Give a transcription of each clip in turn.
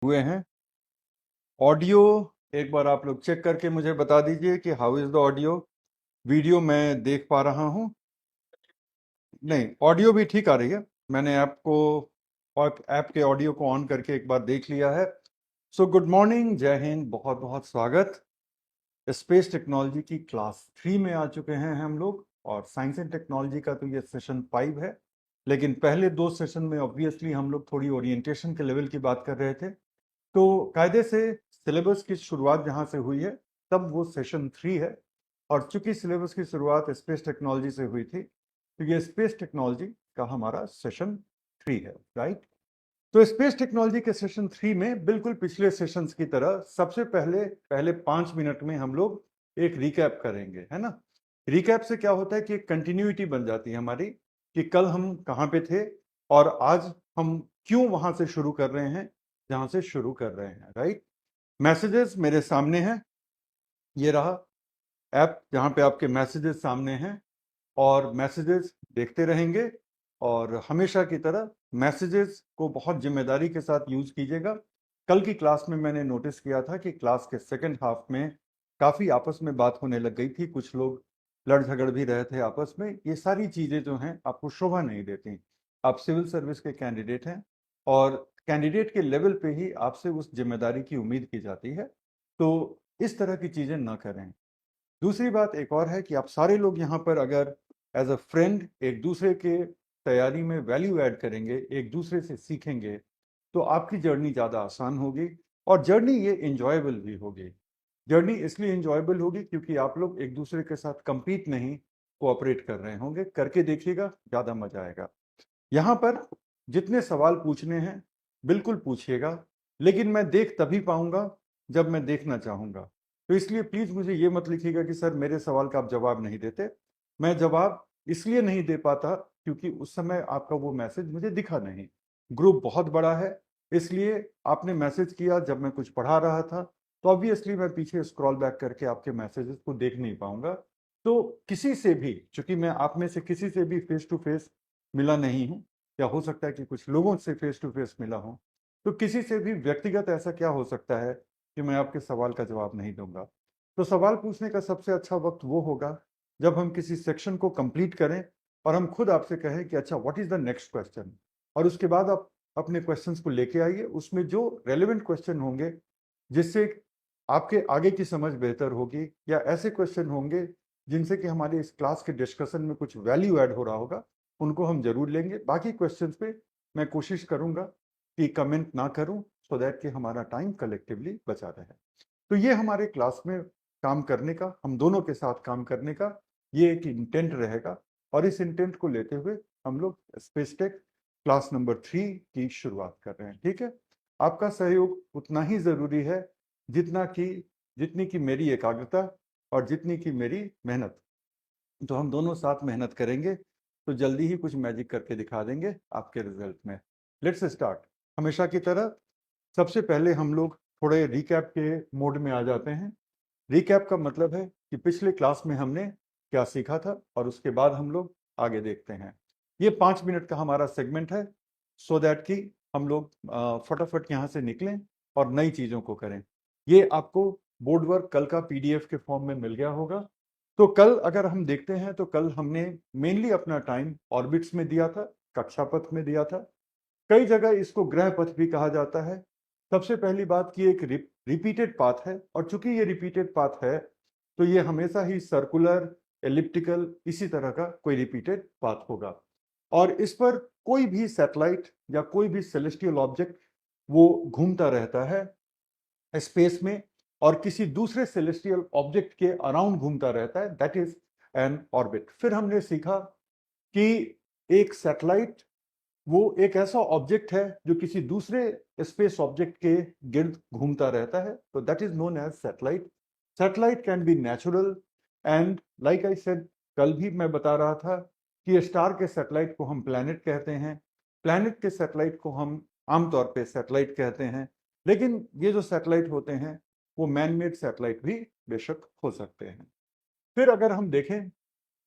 हुए हैं। ऑडियो एक बार आप लोग चेक करके मुझे बता दीजिए कि how is the audio. Video मैं देख पा रहा हूँ। नहीं, ऑडियो भी ठीक आ रही है। मैंने ऐप के ऑडियो को ऑन करके एक बार देख लिया है। सो गुड मॉर्निंग, जय हिंद, बहुत बहुत स्वागत। स्पेस टेक्नोलॉजी की क्लास 3 में आ चुके हैं हम लोग, और साइंस एंड टेक्नोलॉजी का तो ये सेशन 5 है। लेकिन पहले 2 सेशन में ऑब्वियसली हम लोग थोड़ी ओरिएंटेशन के लेवल की बात कर रहे थे। तो कायदे से सिलेबस की शुरुआत जहाँ से हुई है तब वो सेशन 3 है। और चूंकि सिलेबस की शुरुआत स्पेस टेक्नोलॉजी से हुई थी, तो ये स्पेस टेक्नोलॉजी का हमारा सेशन 3 है, राइट। तो स्पेस टेक्नोलॉजी के सेशन 3 में बिल्कुल पिछले सेशंस की तरह सबसे पहले पहले 5 मिनट में हम लोग एक रिकैप करेंगे, है ना। रिकैप से क्या होता है कि एक कंटिन्यूटी बन जाती है हमारी, कि कल हम कहाँ पे थे और आज हम क्यों वहां से शुरू कर रहे हैं जहां से शुरू कर रहे हैं, राइट। मैसेजेस मेरे सामने हैं, ये रहा ऐप जहां पे आपके मैसेजेस सामने हैं, और मैसेजेस देखते रहेंगे। और हमेशा की तरह मैसेजेस को बहुत जिम्मेदारी के साथ यूज कीजिएगा। कल की क्लास में मैंने नोटिस किया था कि क्लास के सेकंड हाफ में काफी आपस में बात होने लग गई थी, कुछ लोग लड़ झगड़ भी रहे थे आपस में। ये सारी चीजें जो हैं आपको शोभा नहीं देती। आप सिविल सर्विस के कैंडिडेट हैं, और कैंडिडेट के लेवल पे ही आपसे उस जिम्मेदारी की उम्मीद की जाती है। तो इस तरह की चीजें न करें। दूसरी बात एक और है कि आप सारे लोग यहाँ पर अगर एज अ फ्रेंड एक दूसरे के तैयारी में वैल्यू ऐड करेंगे, एक दूसरे से सीखेंगे, तो आपकी जर्नी ज़्यादा आसान होगी, और जर्नी ये इंजॉयबल भी होगी। जर्नी इसलिए इंजॉयबल होगी क्योंकि आप लोग एक दूसरे के साथ compete नहीं, कोऑपरेट कर रहे होंगे। करके देखिएगा, ज़्यादा मजा आएगा। यहाँ पर जितने सवाल पूछने हैं बिल्कुल पूछिएगा, लेकिन मैं देख तभी पाऊंगा जब मैं देखना चाहूंगा। तो इसलिए प्लीज मुझे ये मत लिखिएगा कि सर मेरे सवाल का आप जवाब नहीं देते। मैं जवाब इसलिए नहीं दे पाता क्योंकि उस समय आपका वो मैसेज मुझे दिखा नहीं। ग्रुप बहुत बड़ा है, इसलिए आपने मैसेज किया जब मैं कुछ पढ़ा रहा था, तो ऑब्वियसली मैं पीछे स्क्रॉल बैक करके आपके मैसेजेस को देख नहीं पाऊंगा। तो किसी से भी, चूंकि मैं आप में से किसी से भी फेस टू फेस मिला नहीं हूं, या हो सकता है कि कुछ लोगों से फेस टू फेस मिला हूं, तो किसी से भी व्यक्तिगत ऐसा क्या हो सकता है कि मैं आपके सवाल का जवाब नहीं दूंगा। तो सवाल पूछने का सबसे अच्छा वक्त वो होगा जब हम किसी सेक्शन को कंप्लीट करें और हम खुद आपसे कहें कि अच्छा what is the next question. और उसके बाद आप अपने क्वेश्चंस को लेके आइए, उसमें जो रेलेवेंट क्वेश्चन होंगे जिससे आपके आगे की समझ बेहतर होगी, या ऐसे क्वेश्चन होंगे जिनसे कि हमारे इस क्लास के डिस्कशन में कुछ वैल्यू ऐड हो रहा होगा, उनको हम जरूर लेंगे। बाकी क्वेश्चंस पे मैं कोशिश करूंगा कि कमेंट ना करूं, सो दैट कि हमारा टाइम कलेक्टिवली बचा रहे। तो ये हमारे क्लास में काम करने का, हम दोनों के साथ काम करने का ये एक इंटेंट रहेगा। और इस इंटेंट को लेते हुए हम लोग स्पेस टेक क्लास नंबर 3 की शुरुआत कर रहे हैं, ठीक है। आपका सहयोग उतना ही जरूरी है जितनी की मेरी एकाग्रता और जितनी की मेरी मेहनत। तो हम दोनों साथ मेहनत करेंगे तो जल्दी ही कुछ मैजिक करके दिखा देंगे आपके रिजल्ट में। Let's start. हमेशा की तरह सबसे पहले हम लोग थोड़े रिकैप के मोड में आ जाते हैं। रिकैप का मतलब है कि पिछले क्लास में हमने क्या सीखा था, और उसके बाद हम लोग आगे देखते हैं। ये 5 मिनट का हमारा सेगमेंट है, सो दैट कि हम लोग फटाफट यहाँ से निकलें और नई चीज़ों को करें। ये आपको बोर्ड वर्क कल का पीडीएफ के फॉर्म में मिल गया होगा। तो कल अगर हम देखते हैं तो कल हमने मेनली अपना टाइम ऑर्बिट्स में दिया था, कक्षा पथ में दिया था। कई जगह इसको ग्रह पथ भी कहा जाता है। सबसे पहली बात की एक रिपीटेड पाथ है, और चूंकि ये रिपीटेड पाथ है तो ये हमेशा ही सर्कुलर, एलिप्टिकल, इसी तरह का कोई रिपीटेड पाथ होगा। और इस पर कोई भी सैटेलाइट या कोई भी सेलेस्टियल ऑब्जेक्ट वो घूमता रहता है स्पेस में, और किसी दूसरे सेलेस्टियल ऑब्जेक्ट के अराउंड घूमता रहता है, दैट इज एन ऑर्बिट। फिर हमने सीखा कि एक सैटेलाइट वो एक ऐसा ऑब्जेक्ट है जो किसी दूसरे स्पेस ऑब्जेक्ट के गिर्द घूमता रहता है, तो that is known as satellite. Satellite can be natural, and like I said, कल भी मैं बता रहा था कि स्टार के सैटेलाइट को हम प्लैनेट कहते हैं, प्लैनेट के सैटेलाइट को हम आमतौर पे सैटेलाइट कहते हैं। लेकिन ये जो सैटेलाइट होते हैं वो मैन मेड सैटेलाइट भी बेशक हो सकते हैं। फिर अगर हम देखें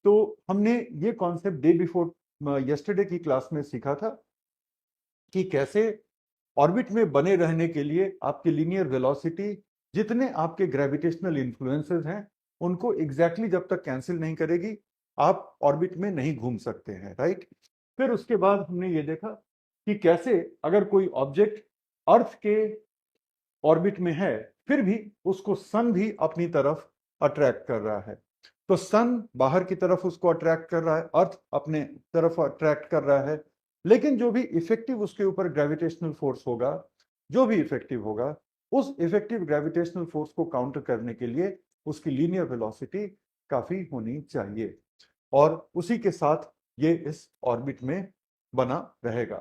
तो हमने ये कॉन्सेप्ट डे बिफोर यस्टरडे की क्लास में सीखा था कि कैसे ऑर्बिट में बने रहने के लिए आपकी लीनियर वेलोसिटी जितने आपके ग्रेविटेशनल इन्फ्लुएंसेस हैं उनको एग्जैक्टली जब तक कैंसिल नहीं करेगी आप ऑर्बिट में नहीं घूम सकते हैं, राइट। फिर उसके बाद हमने ये देखा कि कैसे अगर कोई ऑब्जेक्ट अर्थ के ऑर्बिट में है फिर भी उसको सन भी अपनी तरफ अट्रैक्ट कर रहा है, तो सन बाहर की तरफ उसको अट्रैक्ट कर रहा है, अर्थ अपने तरफ अट्रैक्ट कर रहा है, लेकिन जो भी इफेक्टिव उसके ऊपर ग्रेविटेशनल फोर्स होगा, जो भी इफेक्टिव होगा, उस इफेक्टिव ग्रेविटेशनल फोर्स को काउंटर करने के लिए उसकी लीनियर वेलोसिटी काफी होनी चाहिए और उसी के साथ ये इस ऑर्बिट में बना रहेगा।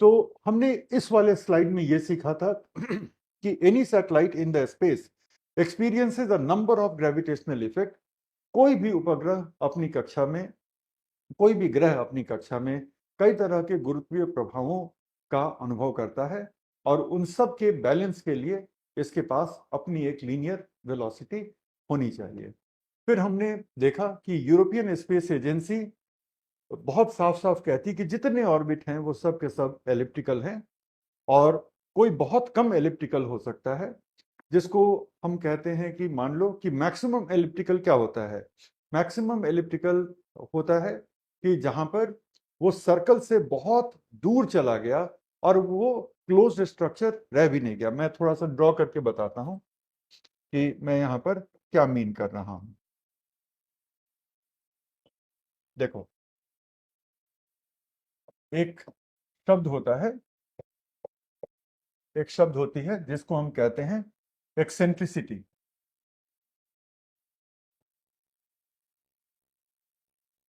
तो हमने इस वाले स्लाइड में ये सीखा था कि any satellite in the space experiences a number of gravitational effect. कोई भी उपग्रह अपनी कक्षा में, कोई भी ग्रह अपनी कक्षा में कई तरह के गुरुत्वीय प्रभावों का अनुभव करता है और उन सब के बैलेंस के लिए इसके पास अपनी एक लीनियर वेलोसिटी होनी चाहिए। फिर हमने देखा कि यूरोपियन स्पेस एजेंसी बहुत साफ साफ कहती कि जितने ऑर्बिट हैं वो सब के सब एलिप्टिकल हैं और कोई बहुत कम एलिप्टिकल हो सकता है, जिसको हम कहते हैं कि मान लो कि मैक्सिमम एलिप्टिकल क्या होता है। मैक्सिमम एलिप्टिकल होता है कि जहां पर वो सर्कल से बहुत दूर चला गया और वो क्लोज्ड स्ट्रक्चर रह भी नहीं गया। मैं थोड़ा सा ड्रॉ करके बताता हूं कि मैं यहां पर क्या मीन कर रहा हूं। देखो, एक शब्द होता है, एक शब्द होती है जिसको हम कहते हैं eccentricity.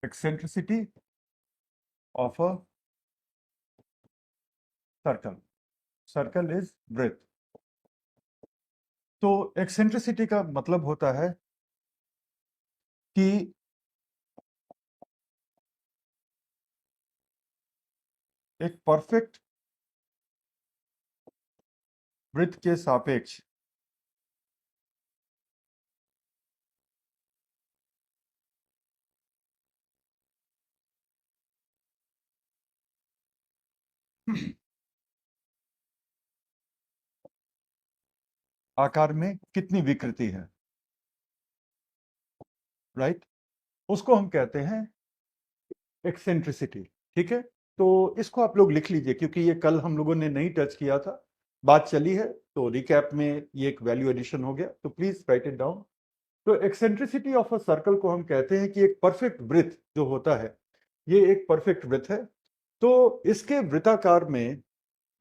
Eccentricity of a circle. Circle is breath. तो एक्सेंट्रिसिटी का मतलब होता है कि एक परफेक्ट वृत्त के सापेक्ष आकार में कितनी विकृति है, राइट, उसको हम कहते हैं एक्सेंट्रिसिटी। ठीक है, तो इसको आप लोग लिख लीजिए क्योंकि ये कल हम लोगों ने नहीं टच किया था, बात चली है, तो रिकैप में ये एक वैल्यू एडिशन हो गया, तो प्लीज राइट इट डाउन। तो एक्सेंट्रिसिटी ऑफ अ सर्कल को हम कहते हैं कि एक परफेक्ट वृत्त जो होता है, ये एक परफेक्ट वृत्त है, तो इसके वृत्ताकार में,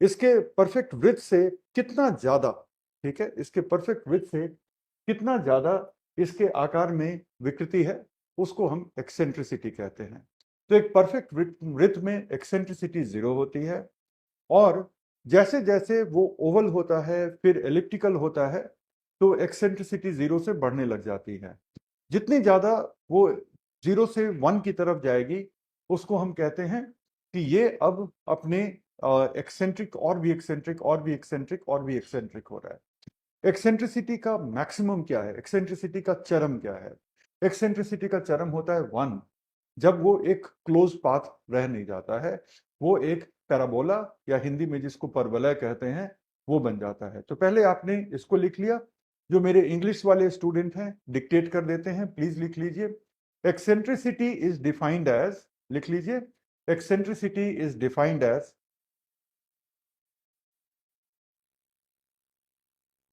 इसके परफेक्ट वृत्त से कितना ज्यादा, ठीक है, इसके परफेक्ट वृत्त से कितना ज्यादा इसके आकार में विकृति है, उसको हम एक्सेंट्रिसिटी कहते हैं। तो एक परफेक्ट वृत्त में एक्सेंट्रिसिटी 0 होती है और जैसे जैसे वो ओवल होता है फिर एलिप्टिकल होता है तो एक्सेंट्रिसिटी 0 से बढ़ने लग जाती है। जितनी ज्यादा वो 0 से 1 की तरफ जाएगी उसको हम कहते हैं कि ये अब अपने एक्सेंट्रिक और भी एक्सेंट्रिक और भी एक्सेंट्रिक और भी एक्सेंट्रिक हो रहा है। एक्सेंट्रिसिटी का मैक्सिमम क्या है, एक्सेंट्रिसिटी का चरम क्या है? एक्सेंट्रिसिटी का चरम होता है 1, जब वो एक क्लोज पाथ रह नहीं जाता है, वो एक पैराबोला या हिंदी में जिसको परवलय कहते हैं वो बन जाता है। तो पहले आपने इसको लिख लिया, जो मेरे इंग्लिश वाले स्टूडेंट हैं डिक्टेट कर देते हैं, प्लीज लिख लीजिए। एक्सेंट्रिसिटी इज डिफाइंड एज, लिख लीजिए, eccentricity is defined as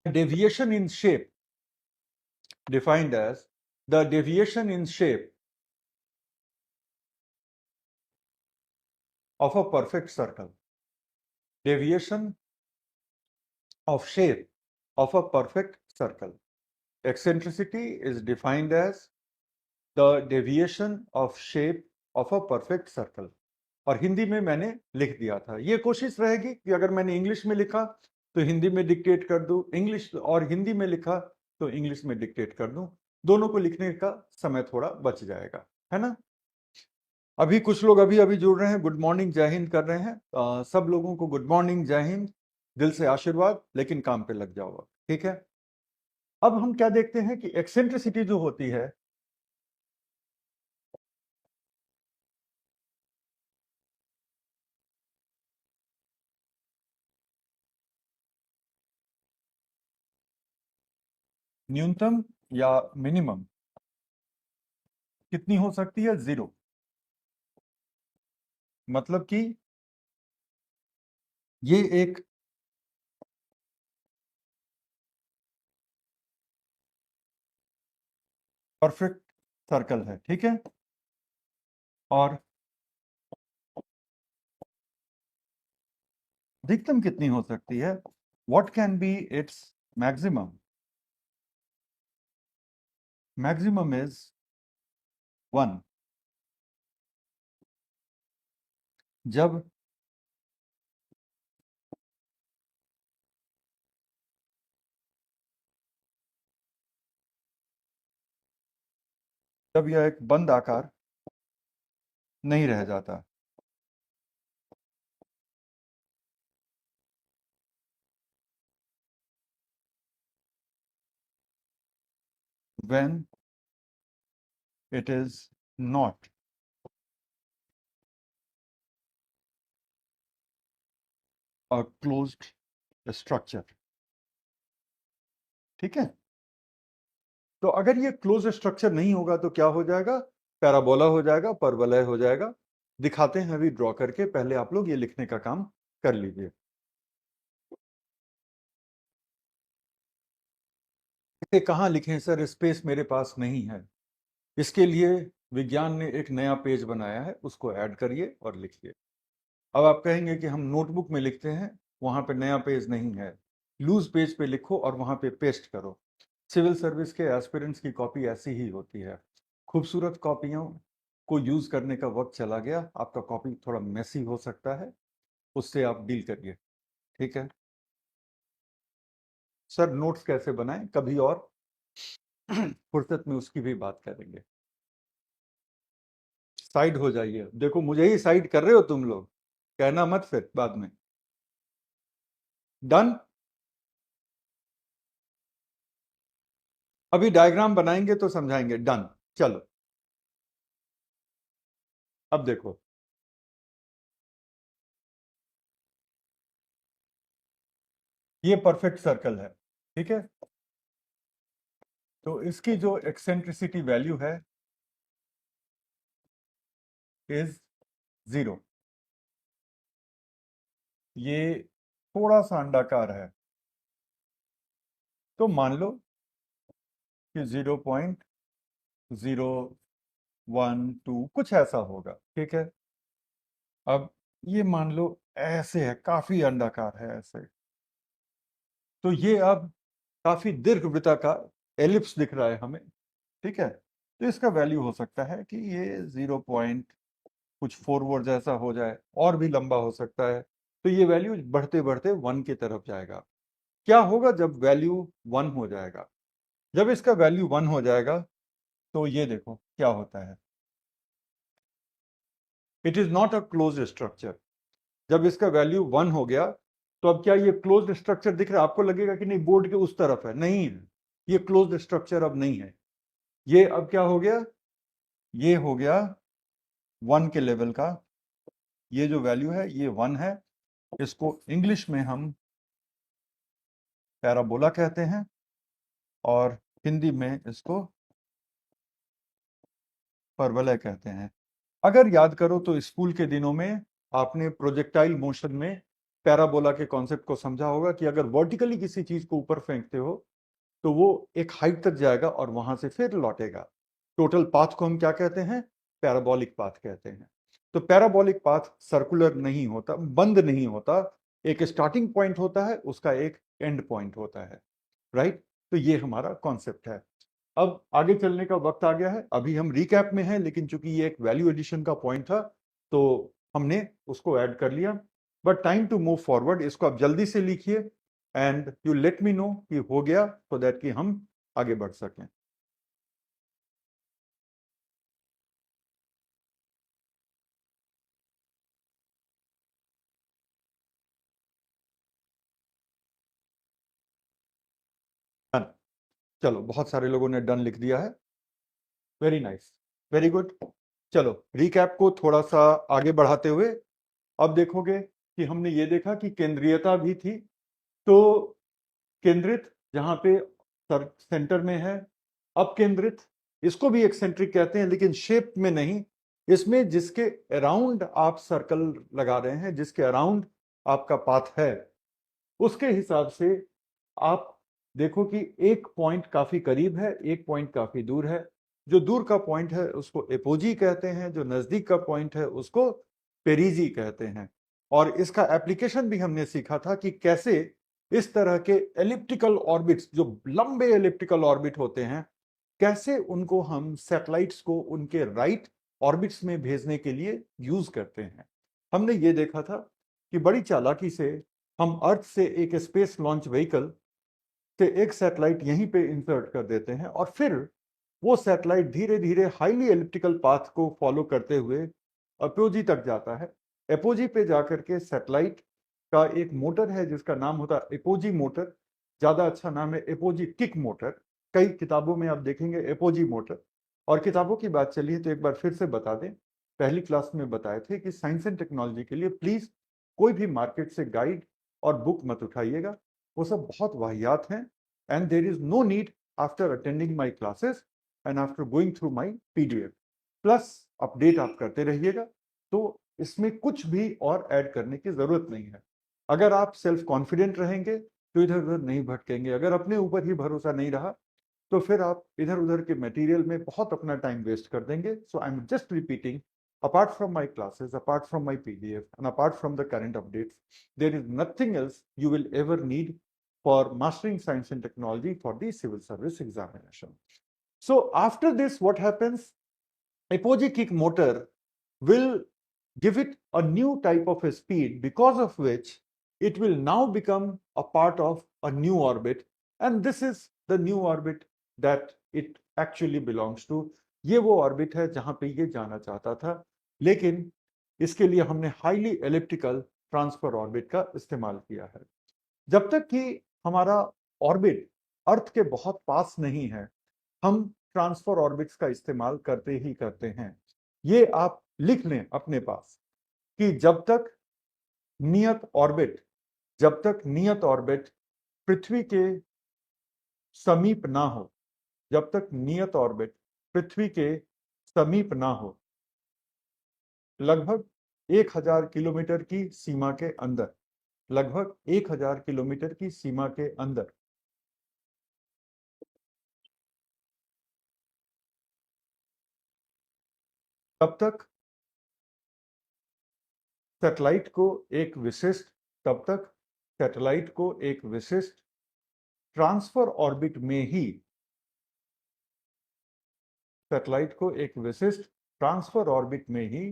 deviation in shape, defined as the deviation in shape of a perfect circle. Deviation of shape of a perfect circle. Eccentricity is defined as the deviation of shape of a perfect circle. और हिंदी में मैंने लिख दिया था। ये कोशिश रहेगी कि अगर मैंने इंग्लिश में लिखा तो हिंदी में डिक्टेट कर दूं, इंग्लिश और हिंदी में लिखा तो इंग्लिश में डिक्टेट कर दूं, दोनों को लिखने का समय थोड़ा बच जाएगा, है ना। अभी कुछ लोग अभी अभी जुड़ रहे हैं, गुड मॉर्निंग जय हिंद कर रहे हैं, सब लोगों को गुड मॉर्निंग जय हिंद, दिल से आशीर्वाद, लेकिन काम पे लग जाओ, ठीक है। अब हम क्या देखते हैं कि एक्सेंट्रिसिटी जो होती है, न्यूनतम या मिनिमम कितनी हो सकती है? 0। मतलब कि ये एक परफेक्ट सर्कल है, ठीक है। और अधिकतम कितनी हो सकती है? What can be its maximum? Maximum is 1। जब जब यह एक बंद आकार नहीं रह जाता। When it is not a closed structure, ठीक है। तो अगर ये क्लोज स्ट्रक्चर नहीं होगा तो क्या हो जाएगा? पैराबोला हो जाएगा, परवलय हो जाएगा। दिखाते हैं अभी ड्रॉ करके, पहले आप लोग ये लिखने का काम कर लीजिए। इसे कहाँ लिखें सर? स्पेस मेरे पास नहीं है। इसके लिए विज्ञान ने एक नया पेज बनाया है, उसको ऐड करिए और लिखिए। अब आप कहेंगे कि हम नोटबुक में लिखते हैं, वहां पे नया पेज नहीं है। लूज पेज पे लिखो और वहां पे पेस्ट करो। सिविल सर्विस के एस्पिरेंट्स की कॉपी ऐसी ही होती है। खूबसूरत कॉपियों को यूज करने का वक्त चला गया, आपका कॉपी थोड़ा मेसी हो सकता है, उससे आप डील करिए, ठीक है। सर नोट्स कैसे बनाएं, कभी और फुर्सत में उसकी भी बात करेंगे। साइड हो जाइए, देखो मुझे ही साइड कर रहे हो तुम लोग, कहना मत फिर बाद में। डन। अभी डायग्राम बनाएंगे तो समझाएंगे। डन। चलो अब देखो, ये परफेक्ट सर्कल है, ठीक है। तो इसकी जो एक्सेंट्रिसिटी वैल्यू है इज 0। ये थोड़ा सा अंडाकार है, तो मान लो कि 0.012 कुछ ऐसा होगा, ठीक है। अब ये मान लो ऐसे है, काफी अंडाकार है ऐसे। तो ये अब काफी दीर्घवृत्ताकार एलिप्स दिख रहा है हमें, ठीक है। तो इसका वैल्यू हो सकता है कि ये 0 पॉइंट कुछ फॉरवर्ड जैसा हो जाए, और भी लंबा हो सकता है। तो ये वैल्यू बढ़ते बढ़ते 1 की तरफ जाएगा। क्या होगा जब वैल्यू 1 हो जाएगा? जब इसका वैल्यू 1 हो जाएगा तो ये देखो क्या होता है। It is not a close structure. जब इसका वैल्यू 1 हो गया तो अब क्या ये क्लोज स्ट्रक्चर दिख रहा है? आपको लगेगा कि नहीं बोर्ड के उस तरफ है, नहीं है, ये क्लोज स्ट्रक्चर अब नहीं है। ये अब क्या हो गया? ये हो गया 1 के लेवल का। ये जो वैल्यू है ये 1 है। इसको इंग्लिश में हम पैराबोला कहते हैं और हिंदी में इसको परवलय कहते हैं। अगर याद करो तो स्कूल के दिनों में आपने प्रोजेक्टाइल मोशन में पैराबोला के कॉन्सेप्ट को समझा होगा कि अगर वर्टिकली किसी चीज को ऊपर फेंकते हो तो वो एक हाइट तक जाएगा और वहां से फिर लौटेगा। टोटल पाथ को हम क्या कहते हैं? पैराबोलिक पाथ कहते हैं। तो पैराबोलिक पाथ सर्कुलर नहीं होता, बंद नहीं होता। एक स्टार्टिंग पॉइंट होता है, उसका एक एंड पॉइंट होता है, राइट। तो ये हमारा कॉन्सेप्ट है। अब आगे चलने का वक्त आ गया है। अभी हम रिकैप में हैं, लेकिन चूंकि ये एक वैल्यू एडिशन का पॉइंट था तो हमने उसको ऐड कर लिया। But time to move forward, इसको आप जल्दी से लिखिए and you let me know कि हो गया, सो दैट कि हम आगे बढ़ सकें। डन। चलो बहुत सारे लोगों ने डन लिख दिया है। Very nice, very good. चलो रिकैप को थोड़ा सा आगे बढ़ाते हुए अब देखोगे कि हमने ये देखा कि केंद्रीयता भी थी। तो केंद्रित जहां पे सेंटर में है, अपकेंद्रित, इसको भी एक्सेंट्रिक कहते हैं, लेकिन शेप में नहीं। इसमें जिसके अराउंड आप सर्कल लगा रहे हैं, जिसके अराउंड आपका पाथ है, उसके हिसाब से आप देखो कि एक पॉइंट काफी करीब है, एक पॉइंट काफी दूर है। जो दूर का पॉइंट है उसको एपोजी कहते हैं, जो नजदीक का पॉइंट है उसको पेरिजी कहते हैं। और इसका एप्लीकेशन भी हमने सीखा था कि कैसे इस तरह के एलिप्टिकल ऑर्बिट्स, जो लंबे एलिप्टिकल ऑर्बिट होते हैं, कैसे उनको हम सैटेलाइट्स को उनके राइट ऑर्बिट्स में भेजने के लिए यूज करते हैं। हमने ये देखा था कि बड़ी चालाकी से हम अर्थ से एक स्पेस लॉन्च व्हीकल से एक सैटेलाइट यहीं पे इंसर्ट कर देते हैं, और फिर वो सैटेलाइट धीरे धीरे हाईली एलिप्टिकल पाथ को फॉलो करते हुए एपोजी तक जाता है। एपोजी पे जाकर के सैटेलाइट का एक मोटर है जिसका नाम होता है एपोजी मोटर, ज्यादा अच्छा नाम है एपोजी किक मोटर। कई किताबों में आप देखेंगे एपोजी मोटर। और किताबों की बात चली है तो एक बार फिर से बता दें, पहली क्लास में बताए थे कि साइंस एंड टेक्नोलॉजी के लिए प्लीज कोई भी मार्केट से गाइड और बुक मत उठाइएगा, वो सब बहुत वाहियात हैं। And there is no need after attending my classes and after going through my PDF, plus update आप करते रहिएगा, तो इसमें कुछ भी और ऐड करने की जरूरत नहीं है। अगर आप सेल्फ कॉन्फिडेंट रहेंगे तो इधर उधर नहीं भटकेंगे। अगर अपने ऊपर ही भरोसा नहीं रहा तो फिर आप इधर उधर के मटेरियल में बहुत अपना टाइम वेस्ट कर देंगे। So I am just repeating, apart from my classes, apart from my PDF, and apart from the current updates, there is nothing else you will ever need for mastering science and technology for the civil service examination. So after this, what happens? Apogee kick motor will give it a new type of a speed, because of which it will now become a part of a new orbit, and this is the new orbit that it actually belongs to. ये वो orbit है जहां पे ये जाना चाहता था, लेकिन इसके लिए हमने हाईली एलिप्टिकल ट्रांसफर ऑर्बिट का इस्तेमाल किया है। जब तक कि हमारा ऑर्बिट अर्थ के बहुत पास नहीं है, हम ट्रांसफर ऑर्बिट्स का इस्तेमाल करते ही करते हैं। ये आप लिख लें अपने पास कि जब तक नियत ऑर्बिट पृथ्वी के समीप ना हो, जब तक नियत ऑर्बिट पृथ्वी के समीप ना हो, लगभग 1000 किलोमीटर की सीमा के अंदर, लगभग 1000 किलोमीटर की सीमा के अंदर, तब तक सैटेलाइट को एक विशिष्ट तब तक सैटेलाइट को एक विशिष्ट ट्रांसफर ऑर्बिट में ही सैटेलाइट को एक विशिष्ट ट्रांसफर ऑर्बिट में ही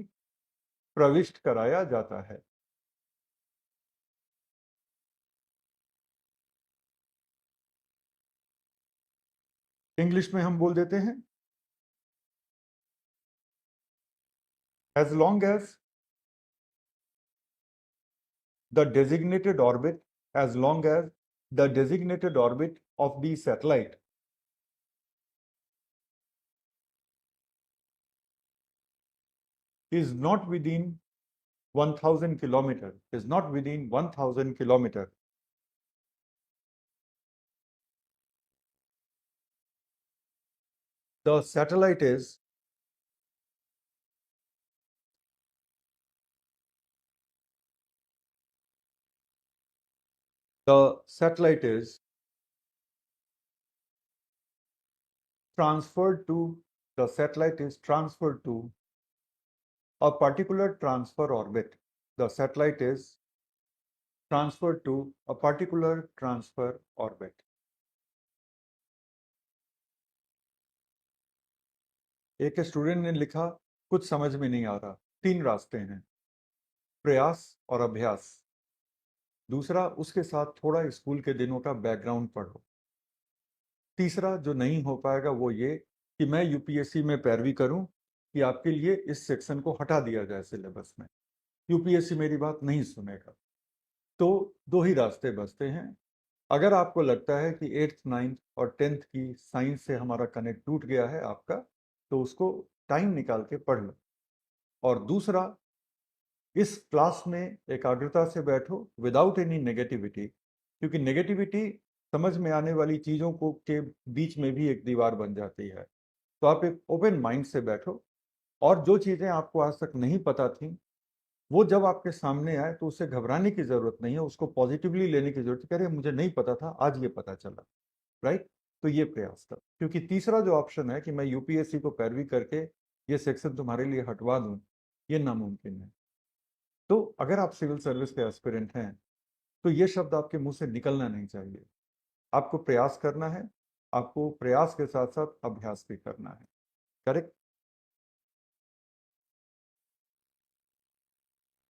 प्रविष्ट कराया जाता है। इंग्लिश में हम बोल देते हैं, as long as the designated orbit, as long as the designated orbit of the satellite is not within 1000 kilometer, is not within 1000 kilometer, the satellite is transferred to the satellite is transferred to a particular transfer orbit. The satellite is transferred to a particular transfer orbit. एक student ने लिखा कुछ समझ में नहीं आ रहा। 3 रास्ते हैं, प्रयास और अभ्यास। दूसरा, उसके साथ थोड़ा स्कूल के दिनों का बैकग्राउंड पढ़ो। तीसरा जो नहीं हो पाएगा वो ये कि मैं यूपीएससी में पैरवी करूं कि आपके लिए इस सेक्शन को हटा दिया जाए सिलेबस में। यूपीएससी मेरी बात नहीं सुनेगा। तो 2 ही रास्ते बचते हैं। अगर आपको लगता है कि 8th 9th और 10th की साइंस से हमारा कनेक्ट टूट गया है आपका, तो उसको टाइम निकाल के पढ़ लो। और दूसरा, इस क्लास में एकाग्रता से बैठो विदाउट एनी नेगेटिविटी, क्योंकि नेगेटिविटी समझ में आने वाली चीजों को के बीच में भी एक दीवार बन जाती है। तो आप एक ओपन माइंड से बैठो, और जो चीजें आपको आज तक नहीं पता थी वो जब आपके सामने आए तो उससे घबराने की जरूरत नहीं है, उसको पॉजिटिवली लेने की जरूरत है। कह रहे मुझे नहीं पता था, आज ये पता चला। राइट। तो ये प्रयास कर, क्योंकि तीसरा जो ऑप्शन है कि मैं यूपीएससी को पैरवी करके ये सेक्शन तुम्हारे लिए हटवा दूं, ये नामुमकिन है। तो अगर आप सिविल सर्विस के एस्पिरेंट हैं तो ये शब्द आपके मुंह से निकलना नहीं चाहिए। आपको प्रयास करना है, आपको प्रयास के साथ साथ अभ्यास भी करना है। करेक्ट।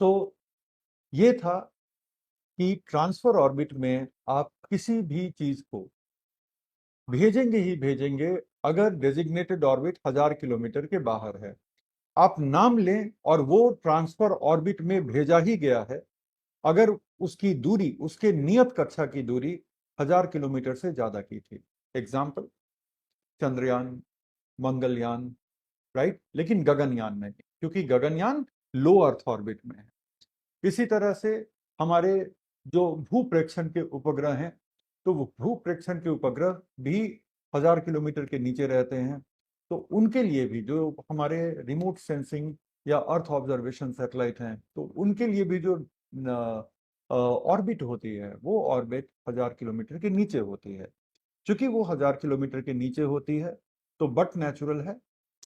तो ये था कि ट्रांसफर ऑर्बिट में आप किसी भी चीज को भेजेंगे ही भेजेंगे अगर डेजिग्नेटेड ऑर्बिट 1000 किलोमीटर के बाहर है। आप नाम लें और वो ट्रांसफर ऑर्बिट में भेजा ही गया है अगर उसकी दूरी, उसके नियत कक्षा की दूरी 1000 किलोमीटर से ज्यादा की थी। एग्जाम्पल, चंद्रयान, मंगलयान। राइट। लेकिन गगनयान नहीं, क्योंकि गगनयान लो अर्थ ऑर्बिट में है। इसी तरह से हमारे जो भूप्रेक्षण के उपग्रह हैं, तो वो भूप्रेक्षण के उपग्रह भी 1000 किलोमीटर के नीचे रहते हैं। तो उनके लिए भी जो हमारे रिमोट सेंसिंग या अर्थ ऑब्जर्वेशन सैटेलाइट हैं, तो उनके लिए भी जो ऑर्बिट होती है वो ऑर्बिट 1000 किलोमीटर के नीचे होती है। चूंकि वो 1000 किलोमीटर के नीचे होती है तो बट नेचुरल है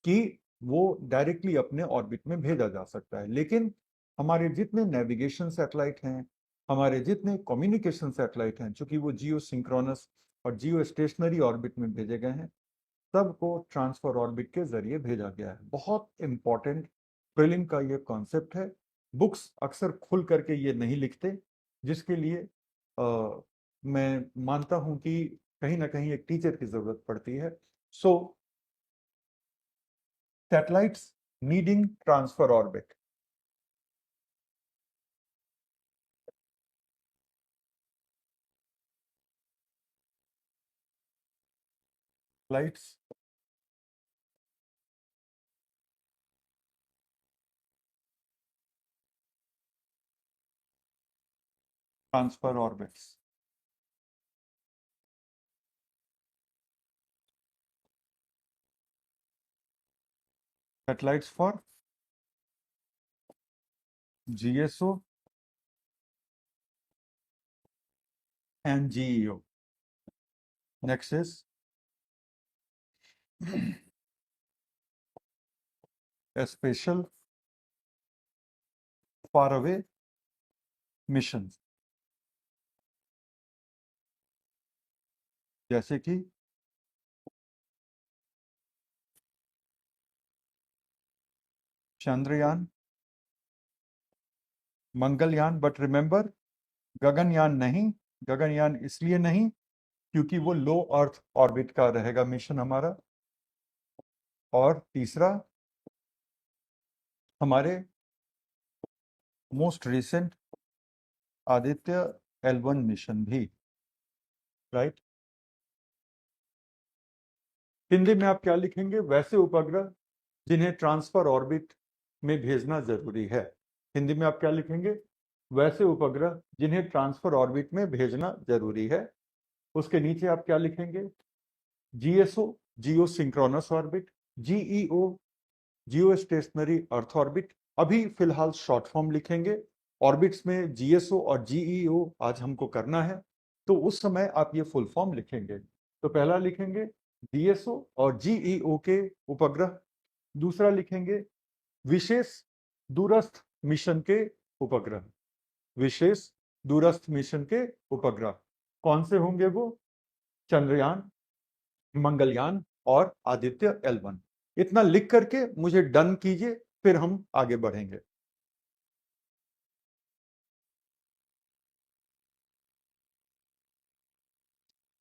कि वो डायरेक्टली अपने ऑर्बिट में भेजा जा सकता है। लेकिन हमारे जितने नेविगेशन सैटेलाइट हैं, हमारे जितने कम्युनिकेशन सैटेलाइट हैं, चूंकि वो जियो सिंक्रोनस और जियो स्टेशनरी ऑर्बिट में भेजे गए हैं, सबको ट्रांसफर ऑर्बिट के जरिए भेजा गया है। बहुत इंपॉर्टेंट प्रीलिम का ये कॉन्सेप्ट है। बुक्स अक्सर खुल करके ये नहीं लिखते, जिसके लिए मैं मानता हूं कि कहीं ना कहीं एक टीचर की जरूरत पड़ती है। So satellites needing transfer orbit. Lights transfer orbits. Satellites for GSO and GEO. Next is special far away mission, जैसे कि चंद्रयान, मंगलयान। बट रिमेंबर, गगनयान नहीं। गगनयान इसलिए नहीं क्योंकि वो लो अर्थ ऑर्बिट का रहेगा मिशन हमारा। और तीसरा, हमारे most recent Aditya L1 mission भी। राइट। हिंदी में आप क्या लिखेंगे? वैसे उपग्रह जिन्हें ट्रांसफर ऑर्बिट में भेजना जरूरी है। हिंदी में आप क्या लिखेंगे? वैसे उपग्रह जिन्हें ट्रांसफर ऑर्बिट में भेजना जरूरी है। उसके नीचे आप क्या लिखेंगे? GSO, geosynchronous orbit. GEO, geostationary earth orbit. अभी फिलहाल शॉर्ट फॉर्म लिखेंगे। ऑर्बिट्स में जीएसओ और जीईओ आज हमको करना है, तो उस समय आप ये फुल फॉर्म लिखेंगे। तो पहला लिखेंगे जीएसओ और जीईओ के उपग्रह। दूसरा लिखेंगे विशेष दूरस्थ मिशन के उपग्रह। विशेष दूरस्थ मिशन के उपग्रह कौन से होंगे? वो चंद्रयान, मंगलयान और आदित्य L1। इतना लिख करके मुझे डन कीजिए, फिर हम आगे बढ़ेंगे।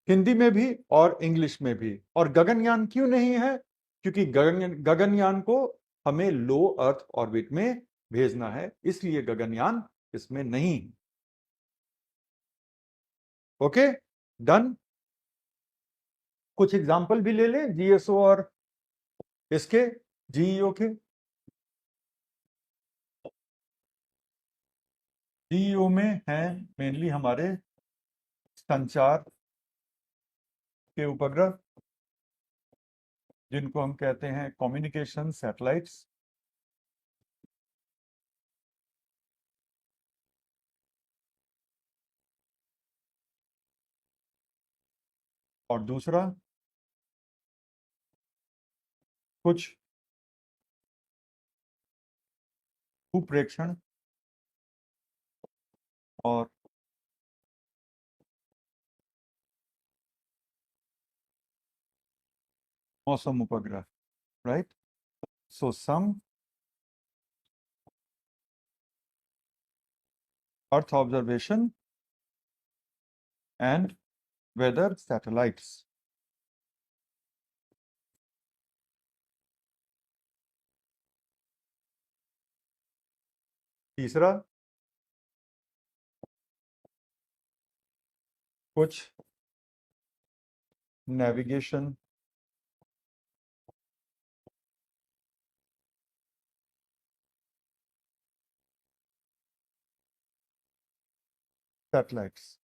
हिंदी में भी और इंग्लिश में भी। और गगनयान क्यों नहीं है? क्योंकि गगनयान को हमें लो अर्थ ऑर्बिट में भेजना है, इसलिए गगनयान इसमें नहीं। Okay, done. कुछ एग्जाम्पल भी ले लें जीएसओ और इसके, जीईओ के। जीईओ में हैं मेनली हमारे संचार, के उपग्रह जिनको हम कहते हैं कम्युनिकेशन सैटेलाइट्स, और दूसरा कुछ भूप्रेक्षण और मौसम उपग्रह, right? So some earth observation and weather satellites. तीसरा कुछ नेविगेशन सैटेलाइट्स।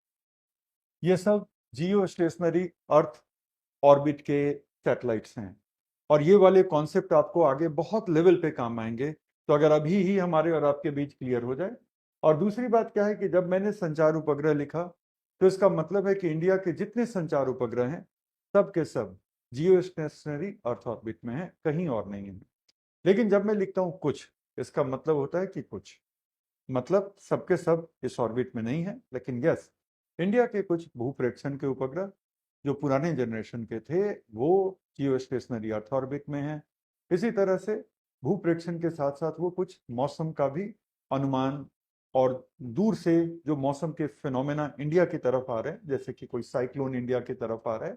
ये सब जियो स्टेशनरी अर्थ ऑर्बिट के सैटेलाइट्स हैं, और ये वाले कॉन्सेप्ट आपको आगे बहुत लेवल पे काम आएंगे। तो अगर अभी ही हमारे और आपके बीच क्लियर हो जाए। और दूसरी बात क्या है कि जब मैंने संचार उपग्रह लिखा तो इसका मतलब है कि इंडिया के जितने संचार उपग्रह हैं सब के सब जियो स्टेशनरी अर्थ ऑर्बिट में है, कहीं और नहीं है। लेकिन जब मैं लिखता हूं कुछ, इसका मतलब होता है कि कुछ, मतलब सबके सब इस ऑर्बिट में नहीं है, लेकिन यस, इंडिया के कुछ भूप्रेक्षण के उपग्रह जो पुराने जनरेशन के थे वो जियो स्टेशनरी अर्थ ऑर्बिट में है। इसी तरह से भूप्रेक्षण के साथ साथ वो कुछ मौसम का भी अनुमान, और दूर से जो मौसम के फिनोमेना इंडिया की तरफ आ रहे हैं, जैसे कि कोई साइक्लोन इंडिया की तरफ आ रहा है,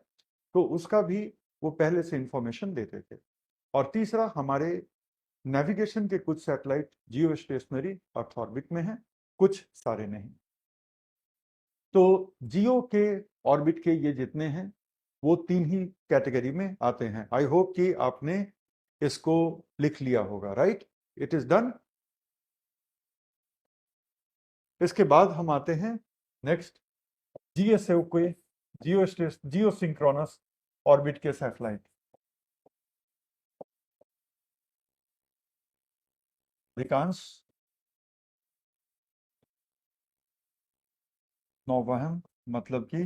तो उसका भी वो पहले से इंफॉर्मेशन देते थे। और तीसरा, हमारे नेविगेशन के कुछ सैटेलाइट जियो स्टेशनरी अर्थ ऑर्बिट में हैं, कुछ सारे नहीं। तो जियो के ऑर्बिट के ये जितने हैं वो तीन ही कैटेगरी में आते हैं। आई होप कि आपने इसको लिख लिया होगा, राइट? It is done. इसके बाद हम आते हैं नेक्स्ट जीएसओ के जियो सिंक्रोनस ऑर्बिट के सैटेलाइट। अधिकांश नौवहन, मतलब कि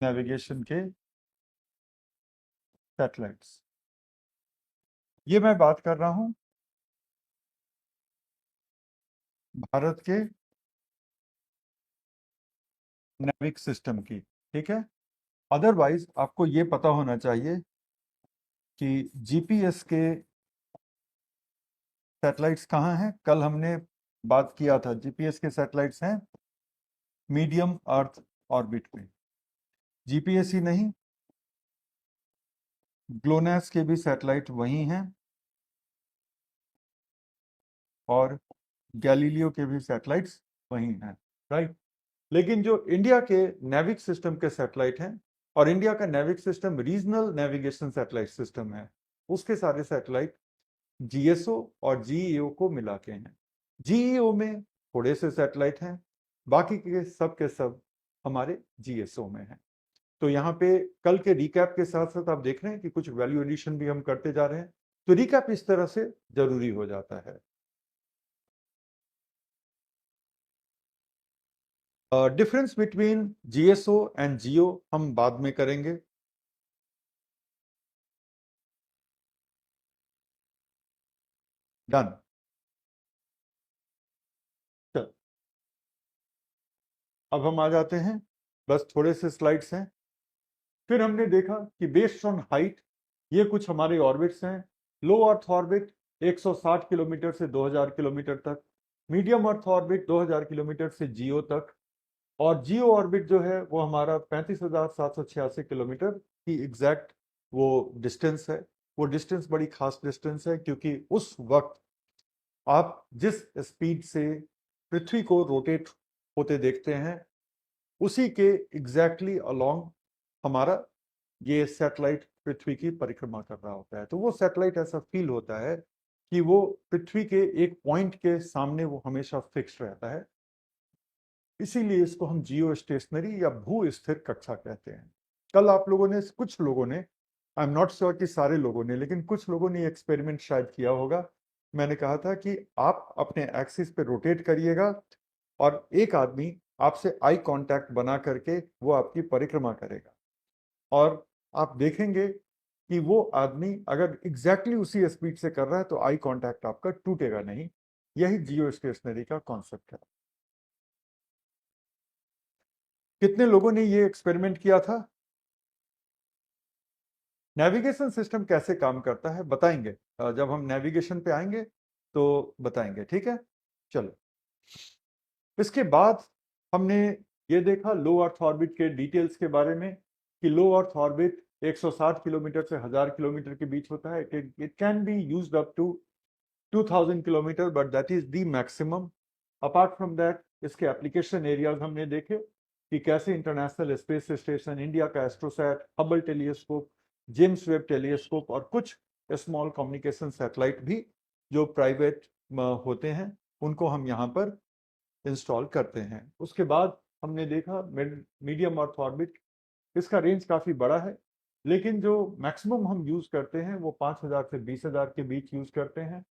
नेविगेशन के सैटेलाइट्स। ये मैं बात कर रहा हूं भारत के नेविक सिस्टम की, ठीक है? अदरवाइज आपको ये पता होना चाहिए कि जीपीएस के सैटेलाइट्स कहाँ हैं। कल हमने बात किया था, जीपीएस के सैटेलाइट्स हैं मीडियम अर्थ ऑर्बिट में। जीपीएस ही नहीं, ग्लोनास के भी सैटेलाइट वही हैं, और गैलीलियो के भी सैटेलाइट्स वही हैं, राइट? लेकिन जो इंडिया के नेविक सिस्टम के सैटेलाइट हैं, और इंडिया का NavIC system regional navigation satellite system है, उसके सारे सैटेलाइट जीएसओ और जीईओ को मिला के हैं। जीईओ में थोड़े से सैटेलाइट हैं, बाकी के सब हमारे जीएसओ में हैं। तो यहाँ पे कल के रिकैप के साथ साथ आप देख रहे हैं कि कुछ वैल्यू एडिशन भी हम करते जा रहे हैं, तो रिकैप इस तरह से जरूरी हो जाता है। डिफरेंस बिटवीन जीएसओ एंड जियो हम बाद में करेंगे। डन। चल, अब हम आ जाते हैं, बस थोड़े से स्लाइड्स हैं। फिर हमने देखा कि बेस्ड ऑन हाइट ये कुछ हमारे ऑर्बिट्स हैं। लो अर्थ ऑर्बिट 160 किलोमीटर से 2000 किलोमीटर तक, मीडियम अर्थ ऑर्बिट 2000 किलोमीटर से जियो तक, और जियो ऑर्बिट जो है वो हमारा 35,786 किलोमीटर की एग्जैक्ट वो डिस्टेंस है। वो डिस्टेंस बड़ी खास डिस्टेंस है, क्योंकि उस वक्त आप जिस स्पीड से पृथ्वी को रोटेट होते देखते हैं उसी के एग्जैक्टली अलोंग हमारा ये सैटेलाइट पृथ्वी की परिक्रमा कर रहा होता है। तो वो सैटेलाइट ऐसा फील होता है कि वो पृथ्वी के एक पॉइंट के सामने वो हमेशा फिक्स रहता है, इसीलिए इसको हम जियो स्टेशनरी या भू स्थिर कक्षा कहते हैं। कल आप लोगों ने, कुछ लोगों ने, आई एम नॉट श्योर कि सारे लोगों ने, लेकिन कुछ लोगों ने एक्सपेरिमेंट शायद किया होगा। मैंने कहा था कि आप अपने एक्सिस पे रोटेट करिएगा और एक आदमी आपसे आई कांटेक्ट बना करके वो आपकी परिक्रमा करेगा, और आप देखेंगे कि वो आदमी अगर एग्जैक्टली उसी स्पीड से कर रहा है तो आई कांटेक्ट आपका टूटेगा नहीं। यही जियो स्टेशनरी का कॉन्सेप्ट है। कितने लोगों ने ये एक्सपेरिमेंट किया था? नेविगेशन सिस्टम कैसे काम करता है बताएंगे, जब हम नेविगेशन पे आएंगे तो बताएंगे, ठीक है। चलो, इसके बाद हमने ये देखा लो अर्थ ऑर्बिट के डिटेल्स के बारे में कि लो अर्थ ऑर्बिट 160 किलोमीटर से 1000 किलोमीटर के बीच होता है। It can be used up to 2000 kilometre, but that is the maximum. Apart from that इसके एप्लीकेशन एरियाज हमने देखे कि कैसे इंटरनेशनल स्पेस स्टेशन, इंडिया का AstroSat, Hubble telescope, James Webb telescope और कुछ स्मॉल कम्युनिकेशन सैटेलाइट भी जो प्राइवेट होते हैं उनको हम यहाँ पर इंस्टॉल करते हैं। उसके बाद हमने देखा मीडियम अर्थ ऑर्बिट, इसका रेंज काफ़ी बड़ा है, लेकिन जो मैक्सिमम हम यूज़ करते हैं वो 5000 से 20000 के बीच यूज़ करते हैं।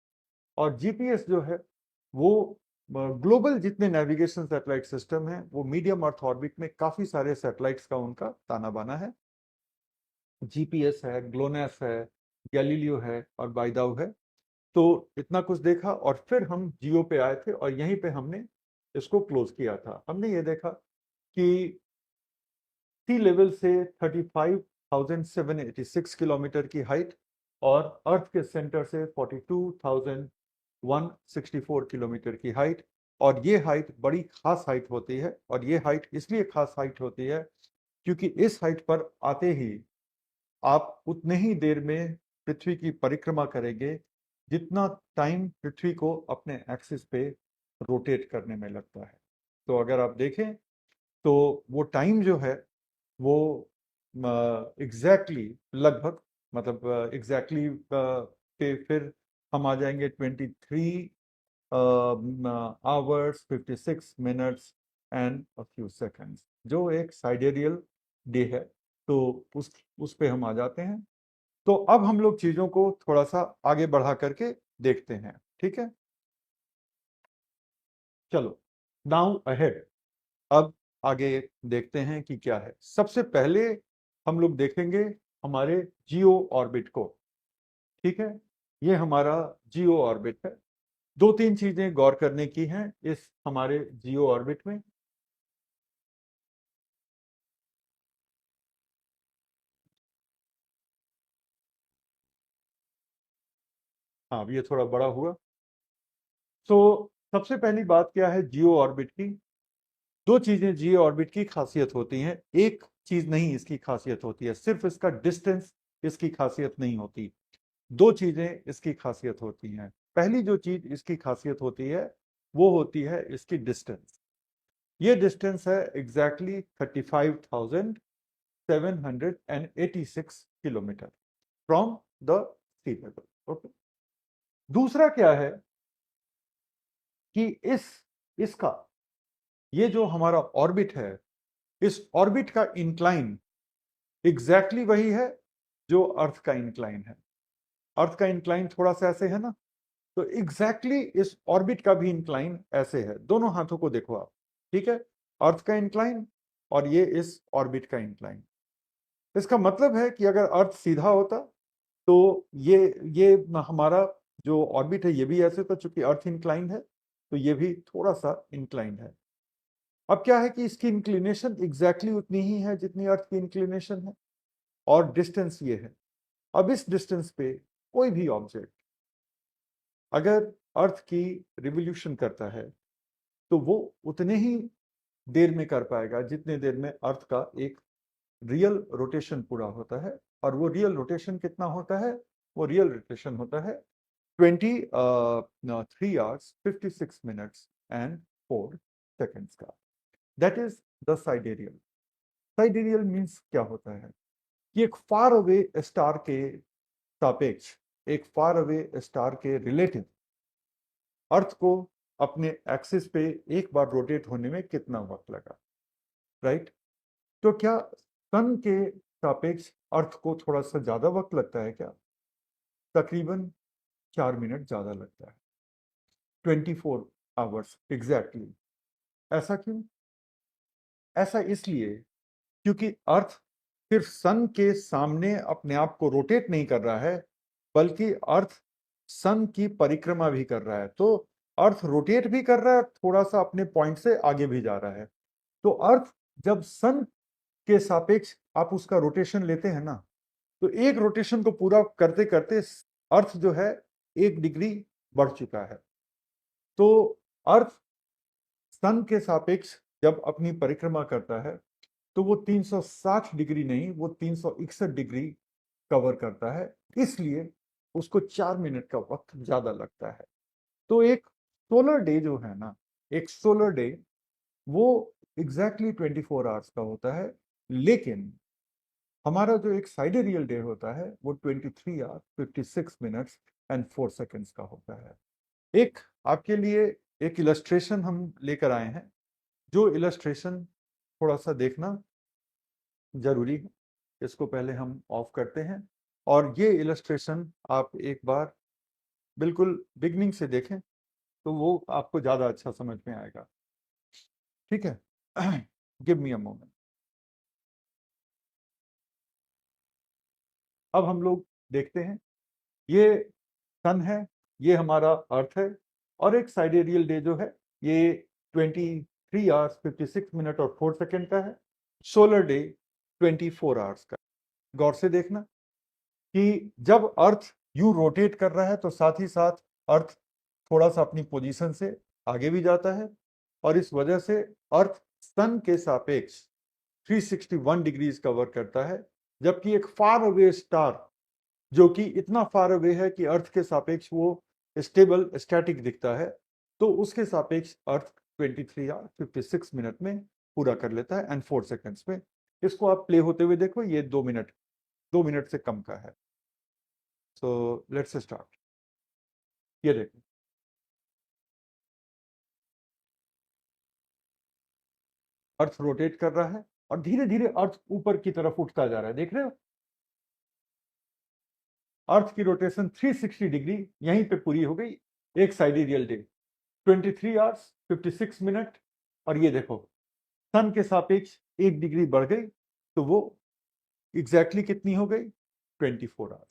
और जीपीएस जो है वो ग्लोबल जितने नेविगेशन सैटेलाइट सिस्टम है वो मीडियम अर्थ ऑर्बिट में काफ़ी सारे सैटेलाइट्स का उनका ताना बाना है। जीपीएस है, ग्लोनास है, गैलीलियो है और बाइदाउ है। तो इतना कुछ देखा और फिर हम जियो पे आए थे और यहीं पे हमने इसको क्लोज किया था। हमने ये देखा कि सी लेवल से 35,786 किलोमीटर की हाइट और अर्थ के सेंटर से 42,164 किलोमीटर की हाइट, और ये हाइट बड़ी खास हाइट होती है। और ये हाइट इसलिए खास हाइट होती है क्योंकि इस हाइट पर आते ही आप उतने ही देर में पृथ्वी की परिक्रमा करेंगे जितना टाइम पृथ्वी को अपने एक्सिस पे रोटेट करने में लगता है। तो अगर आप देखें तो वो टाइम जो है वो एग्जैक्टली लगभग, मतलब एग्जैक्टली पे फिर हम आ जाएंगे 23 hours 56 minutes and a few seconds, जो एक साइडेरियल डे है। तो उस पे हम आ जाते हैं। तो अब हम लोग चीजों को थोड़ा सा आगे बढ़ा करके देखते हैं, ठीक है। चलो, नाउ अहेड, अब आगे देखते हैं कि क्या है। सबसे पहले हम लोग देखेंगे हमारे जियो ऑर्बिट को, ठीक है। ये हमारा जियो ऑर्बिट है। दो तीन चीजें गौर करने की हैं इस हमारे जियो ऑर्बिट में। हाँ, ये थोड़ा बड़ा हुआ। तो सबसे पहली बात क्या है जियो ऑर्बिट की? दो चीजें जियो ऑर्बिट की खासियत होती हैं। एक चीज नहीं इसकी खासियत होती है, सिर्फ इसका डिस्टेंस इसकी खासियत नहीं होती। दो चीजें इसकी खासियत होती हैं। पहली जो चीज इसकी खासियत होती है वो होती है इसकी डिस्टेंस। ये डिस्टेंस है exactly 35,786 kilometre from the sea level. Okay. दूसरा क्या है कि इसका ये जो हमारा ऑर्बिट है, इस ऑर्बिट का इंक्लाइन एग्जैक्टली वही है जो अर्थ का इंक्लाइन है। अर्थ का इंक्लाइन थोड़ा सा ऐसे है ना, तो एग्जैक्टली इस ऑर्बिट का भी इंक्लाइन ऐसे है। दोनों हाथों को देखो आप, ठीक है। अर्थ का इंक्लाइन और ये इस ऑर्बिट का इंक्लाइन। इसका मतलब है कि अगर अर्थ सीधा होता तो ये हमारा जो ऑर्बिट है ये भी ऐसे था, चूंकि अर्थ इंक्लाइन है तो ये भी थोड़ा सा इंक्लाइन है। अब क्या है कि इसकी इंक्लिनेशन एग्जैक्टली उतनी ही है जितनी अर्थ की इंक्लिनेशन है, और डिस्टेंस ये है। अब इस डिस्टेंस पे कोई भी ऑब्जेक्ट अगर अर्थ की रिवोल्यूशन करता है तो वो उतने ही देर में कर पाएगा जितने देर में अर्थ का एक रियल रोटेशन पूरा होता है। और वो रियल रोटेशन कितना होता है? वो रियल रोटेशन होता है 23 आवर्स 56 मिनट्स एंड 4 सेकेंड्स का। That is the sidereal. Sidereal means क्या होता है कि एक फार अवे स्टार के सापेक्ष एक फार अवे स्टार के रिलेटिव अर्थ को अपने एक्सिस पे एक बार रोटेट होने में कितना वक्त लगा, राइट? तो क्या सन के सापेक्ष अर्थ को थोड़ा सा ज्यादा वक्त लगता है क्या? तकरीबन 4 मिनट ज्यादा लगता है, 24 आवर्स एग्जैक्टली। ऐसा क्यों? ऐसा इसलिए क्योंकि अर्थ सिर्फ सन के सामने अपने आप को रोटेट नहीं कर रहा है, बल्कि अर्थ सन की परिक्रमा भी कर रहा है। तो अर्थ रोटेट भी कर रहा है, थोड़ा सा अपने पॉइंट से आगे भी जा रहा है। तो अर्थ जब सन के सापेक्ष आप उसका रोटेशन लेते हैं ना, तो एक रोटेशन को पूरा करते करते अर्थ जो है 1 डिग्री बढ़ चुका है। तो अर्थ सन के सापेक्ष जब अपनी परिक्रमा करता है तो वो 360 डिग्री नहीं, वो 361 डिग्री कवर करता है, इसलिए उसको 4 मिनट का वक्त ज्यादा लगता है। तो एक सोलर डे जो है ना, एक सोलर डे वो एग्जैक्टली 24 आवर्स का होता है, लेकिन हमारा जो एक साइडेरियल डे होता है वो 23 आवर्स 56 मिनट्स एंड 4 सेकेंड्स का होता है। एक आपके लिए एक इलस्ट्रेशन हम लेकर आए हैं, जो इलस्ट्रेशन थोड़ा सा देखना जरूरी है। इसको पहले हम ऑफ करते हैं और ये इलस्ट्रेशन आप एक बार बिल्कुल बिगनिंग से देखें तो वो आपको ज्यादा अच्छा समझ में आएगा, ठीक है? Give me a moment. अब हम लोग देखते हैं, ये सन है, ये हमारा अर्थ है, और एक साइडेरियल डे जो है ये 23 आवर्स 56 मिनट और 4 सेकेंड का है। सोलर डे 24 आवर्स का। गौर से देखना कि जब अर्थ यूं रोटेट कर रहा है तो साथ ही साथ अर्थ थोड़ा सा अपनी पोजीशन से आगे भी जाता है, और इस वजह से अर्थ सन के सापेक्ष 361 डिग्रीज कवर करता है, जबकि एक फार अवे स्टार जो कि इतना फार अवे है कि अर्थ के सापेक्ष वो स्टेबल स्टैटिक दिखता है, तो उसके सापेक्ष अर्थ 23 आवर 56 मिनट में पूरा कर लेता है एंड 4 सेकेंड्स में। इसको आप प्ले होते हुए देखो, ये 2 मिनट, 2 मिनट से कम का है। So let's start. ये देखो, अर्थ रोटेट कर रहा है और धीरे धीरे अर्थ ऊपर की तरफ उठता जा रहा है, देख रहे हो? अर्थ की रोटेशन 360 डिग्री यहीं पे पूरी हो गई, एक साइडेरियल डे 23 आवर्स 56 मिनट। और ये देखो, सन के सापेक्ष 1 डिग्री बढ़ गई, तो वो एग्जैक्टली कितनी हो गई? 24 आवर्स।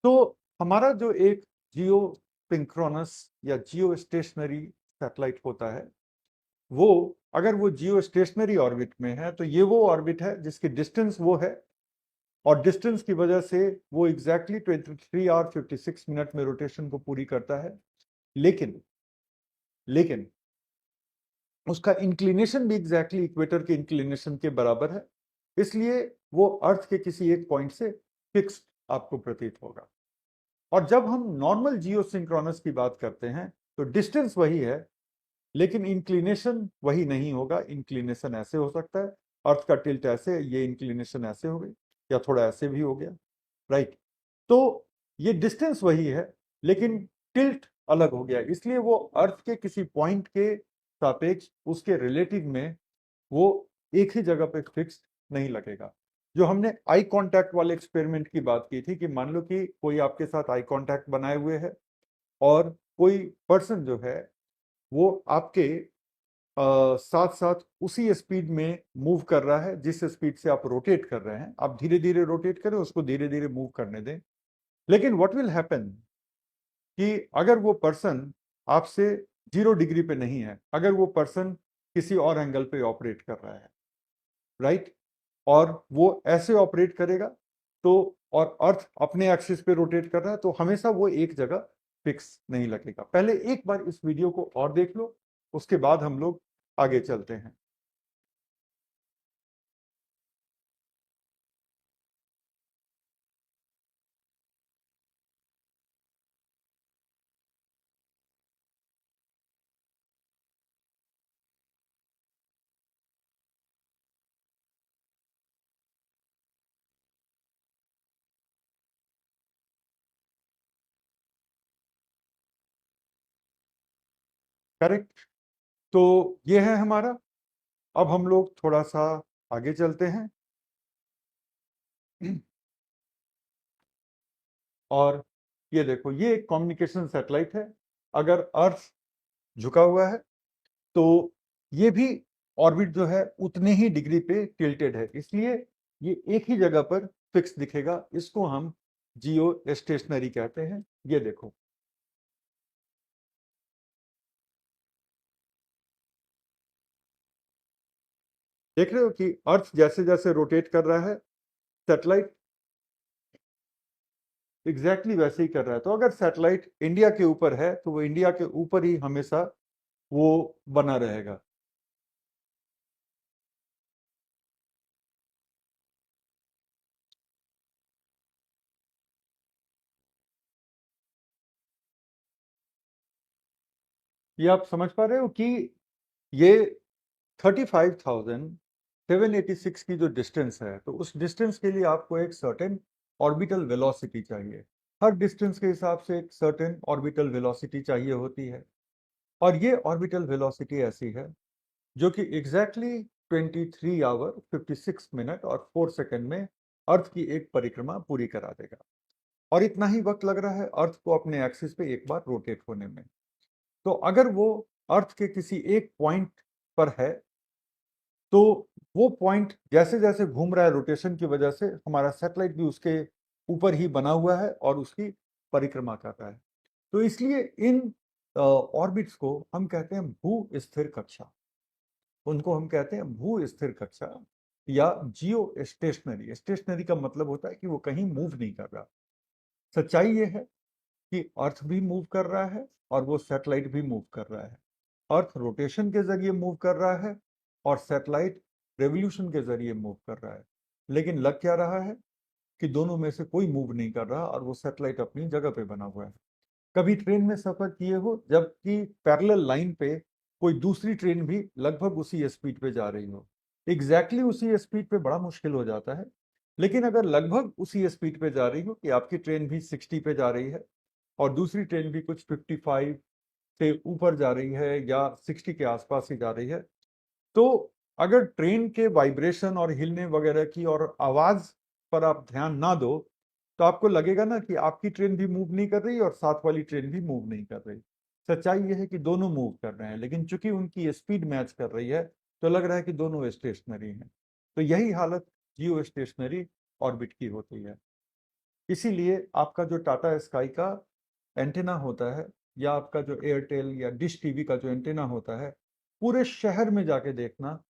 तो हमारा जो एक जियो सिंक्रोनस या जियो स्टेशनरी सैटेलाइट होता है, वो अगर वो जियो स्टेशनरी ऑर्बिट में है तो ये वो ऑर्बिट है जिसकी डिस्टेंस वो है, और डिस्टेंस की वजह से वो एग्जैक्टली 23 आवर 56 मिनट में रोटेशन को पूरी करता है। लेकिन लेकिन उसका इंक्लिनेशन भी एग्जैक्टली इक्वेटर के इंक्लिनेशन के बराबर है, इसलिए वो अर्थ के किसी एक पॉइंट से फिक्स्ड आपको प्रतीत होगा। और जब हम नॉर्मल जियो सिंक्रोनस की बात करते हैं तो डिस्टेंस वही है, लेकिन इंक्लिनेशन वही नहीं होगा। इंक्लिनेशन ऐसे हो सकता है, अर्थ का टिल्ट ऐसे, ये इंक्लिनेशन ऐसे हो गई, या थोड़ा ऐसे भी हो गया, राइट? तो ये डिस्टेंस वही है, लेकिन टिल्ट अलग हो गया, इसलिए वो अर्थ के किसी पॉइंट के सापेक्ष उसके रिलेटिव में वो एक ही जगह पे फिक्स नहीं लगेगा। जो हमने आई कांटेक्ट वाले एक्सपेरिमेंट की बात की थी कि मान लो कि कोई आपके साथ आई कांटेक्ट बनाए हुए है और कोई पर्सन जो है वो आपके साथ साथ उसी स्पीड में मूव कर रहा है जिस स्पीड से आप रोटेट कर रहे हैं। आप धीरे धीरे रोटेट करें, उसको धीरे धीरे मूव करने दें, लेकिन व्हाट विल हैपन कि अगर वो पर्सन आपसे 0 डिग्री पे नहीं है, अगर वो पर्सन किसी और एंगल पे ऑपरेट कर रहा है, राइट, और वो ऐसे ऑपरेट करेगा, तो और अर्थ अपने एक्सिस पे रोटेट कर रहा है, तो हमेशा वो एक जगह फिक्स नहीं लगेगा। पहले एक बार इस वीडियो को और देख लो, उसके बाद हम लोग आगे चलते हैं। करेक्ट। तो ये है हमारा। अब हम लोग थोड़ा सा आगे चलते हैं और ये देखो, ये एक कम्युनिकेशन सैटेलाइट है। अगर अर्थ झुका हुआ है तो ये भी ऑर्बिट जो है उतने ही डिग्री पे टिल्टेड है, इसलिए ये एक ही जगह पर फिक्स दिखेगा। इसको हम जियो स्टेशनरी कहते हैं। ये देखो, देख रहे हो कि अर्थ जैसे जैसे रोटेट कर रहा है, सैटेलाइट एग्जैक्टली वैसे ही कर रहा है। तो अगर सैटेलाइट इंडिया के ऊपर है तो वो इंडिया के ऊपर ही हमेशा वो बना रहेगा। ये आप समझ पा रहे हो कि ये 35,786 की जो डिस्टेंस है, तो उस डिस्टेंस के लिए आपको एक सर्टेन ऑर्बिटल वेलोसिटी चाहिए। हर डिस्टेंस के हिसाब से एक सर्टेन ऑर्बिटल वेलोसिटी चाहिए होती है। और ये ऑर्बिटल वेलोसिटी ऐसी है जो कि एग्जैक्टली 23 आवर 56 मिनट और 4 सेकंड में अर्थ की एक परिक्रमा पूरी करा देगा। और इतना ही वक्त लग रहा है अर्थ को अपने एक्सिस पे एक बार रोटेट होने में। तो अगर वो अर्थ के किसी एक पॉइंट पर है तो वो पॉइंट जैसे जैसे घूम रहा है रोटेशन की वजह से, हमारा सैटेलाइट भी उसके ऊपर ही बना हुआ है और उसकी परिक्रमा कर रहा है। तो इसलिए इन ऑर्बिट्स को हम कहते हैं भू स्थिर कक्षा। उनको हम कहते हैं भू स्थिर कक्षा या जियो स्टेशनरी। स्टेशनरी का मतलब होता है कि वो कहीं मूव नहीं कर रहा। सच्चाई ये है कि अर्थ भी मूव कर रहा है और वो सैटेलाइट भी मूव कर रहा है। अर्थ रोटेशन के जरिए मूव कर रहा है और सैटेलाइट रेवोल्यूशन के जरिए मूव कर रहा है। लेकिन लग क्या रहा है कि दोनों में से कोई मूव नहीं कर रहा और वो सैटेलाइट अपनी जगह पे बना हुआ है। कभी ट्रेन में सफर किए हो जबकि पैरेलल लाइन पे कोई दूसरी ट्रेन भी लगभग उसी स्पीड पे जा रही हो? एग्जैक्टली उसी स्पीड पे बड़ा मुश्किल हो जाता है। लेकिन अगर लगभग उसी स्पीड पे जा रही हो कि आपकी ट्रेन भी 60 पे जा रही है और दूसरी ट्रेन भी कुछ 55 से ऊपर जा रही है या 60 के आसपास ही जा रही है, तो अगर ट्रेन के वाइब्रेशन और हिलने वगैरह की और आवाज पर आप ध्यान ना दो तो आपको लगेगा ना कि आपकी ट्रेन भी मूव नहीं कर रही और साथ वाली ट्रेन भी मूव नहीं कर रही। सच्चाई यह है कि दोनों मूव कर रहे हैं, लेकिन चूंकि उनकी स्पीड मैच कर रही है तो लग रहा है कि दोनों स्टेशनरी हैं। तो यही हालत जियो स्टेशनरी ऑर्बिट की होती है। इसीलिए आपका जो टाटा स्काई का एंटेना होता है या आपका जो एयरटेल या डिश टीवी का जो एंटेना होता है, पूरे शहर में जाके देखना,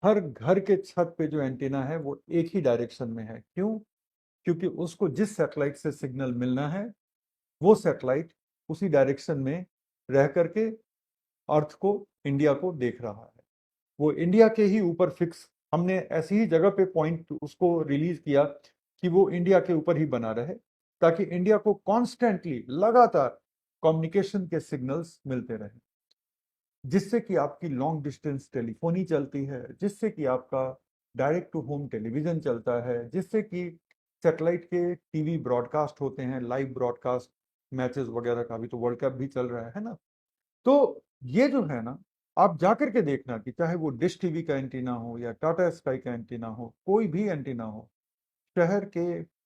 हर घर के छत पे जो एंटीना है वो एक ही डायरेक्शन में है। क्यों? क्योंकि उसको जिस सैटेलाइट से सिग्नल मिलना है वो सैटेलाइट उसी डायरेक्शन में रह करके अर्थ को, इंडिया को देख रहा है। वो इंडिया के ही ऊपर फिक्स, हमने ऐसी ही जगह पे पॉइंट उसको रिलीज किया कि वो इंडिया के ऊपर ही बना रहे, ताकि इंडिया को कॉन्स्टेंटली लगातार कम्युनिकेशन के सिग्नल्स मिलते रहे, जिससे कि आपकी लॉन्ग डिस्टेंस टेलीफोनी चलती है, जिससे कि आपका डायरेक्ट टू होम टेलीविजन चलता है, जिससे कि सैटेलाइट के टीवी ब्रॉडकास्ट होते हैं, लाइव ब्रॉडकास्ट मैचेस वगैरह का। भी तो वर्ल्ड कप भी चल रहा है ना। तो ये जो है ना, आप जाकर के देखना कि चाहे वो डिश टीवी का एंटीना हो या टाटा स्काई का एंटीना हो, कोई भी एंटीना हो, शहर के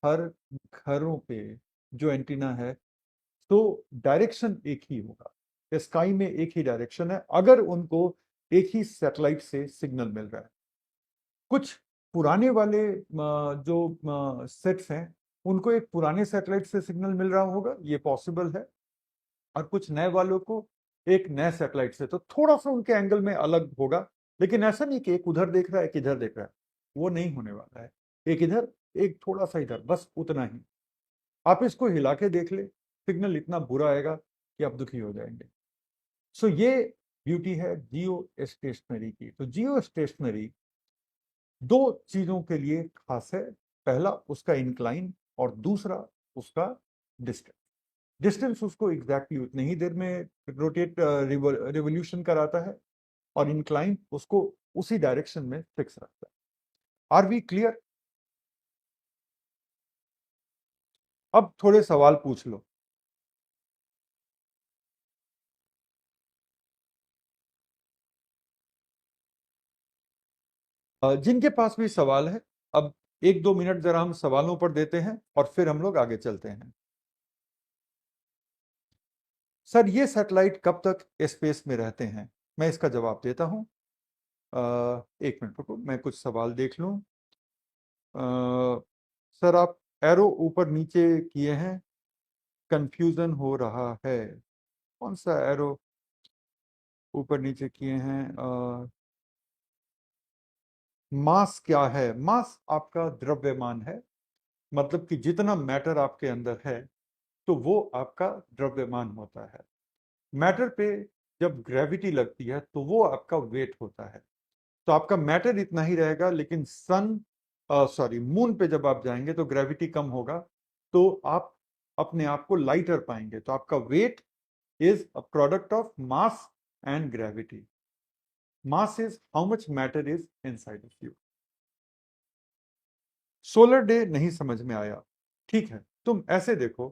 हर घरों पे जो एंटीना है, तो डायरेक्शन एक ही होगा। स्काई में एक ही डायरेक्शन है अगर उनको एक ही सैटेलाइट से सिग्नल मिल रहा है। कुछ पुराने वाले जो सेट्स हैं उनको एक पुराने सैटेलाइट से सिग्नल मिल रहा होगा, ये पॉसिबल है। और कुछ नए वालों को एक नए सैटेलाइट से, तो थोड़ा सा उनके एंगल में अलग होगा। लेकिन ऐसा नहीं कि एक उधर देख रहा है एक इधर देख रहा है, वो नहीं होने वाला है। एक इधर एक थोड़ा सा इधर, बस उतना ही। आप इसको हिला के देख ले, सिग्नल इतना बुरा आएगा कि आप दुखी हो जाएंगे। सो ये ब्यूटी है जियो स्टेशनरी की। तो जियो स्टेशनरी दो चीजों के लिए खास है। पहला उसका इंक्लाइन और दूसरा उसका डिस्टेंस। डिस्टेंस उसको एग्जैक्टली उतनी ही देर में रोटेट रिवोल्यूशन कराता है और इंक्लाइन उसको उसी डायरेक्शन में फिक्स रखता है। Are we clear? अब थोड़े सवाल पूछ लो। जिनके पास भी सवाल है, अब 1-2 मिनट जरा हम सवालों पर देते हैं और फिर हम लोग आगे चलते हैं। सर, ये सैटेलाइट कब तक स्पेस में रहते हैं? मैं इसका जवाब देता हूं। 1 मिनट रुको, मैं कुछ सवाल देख लूं। सर, आप एरो ऊपर नीचे किए हैं, कंफ्यूजन हो रहा है। कौन सा एरो ऊपर नीचे किए हैं? मास क्या है? मास आपका द्रव्यमान है, मतलब कि जितना मैटर आपके अंदर है तो वो आपका द्रव्यमान होता है। मैटर पे जब ग्रेविटी लगती है तो वो आपका वेट होता है। तो आपका मैटर इतना ही रहेगा, लेकिन मून पे जब आप जाएंगे तो ग्रेविटी कम होगा, तो आप अपने आप को लाइटर पाएंगे। तो आपका weight is a product of mass and gravity. Mass is how much matter is inside of you. Solar day नहीं समझ में आया? ठीक है, तुम ऐसे देखो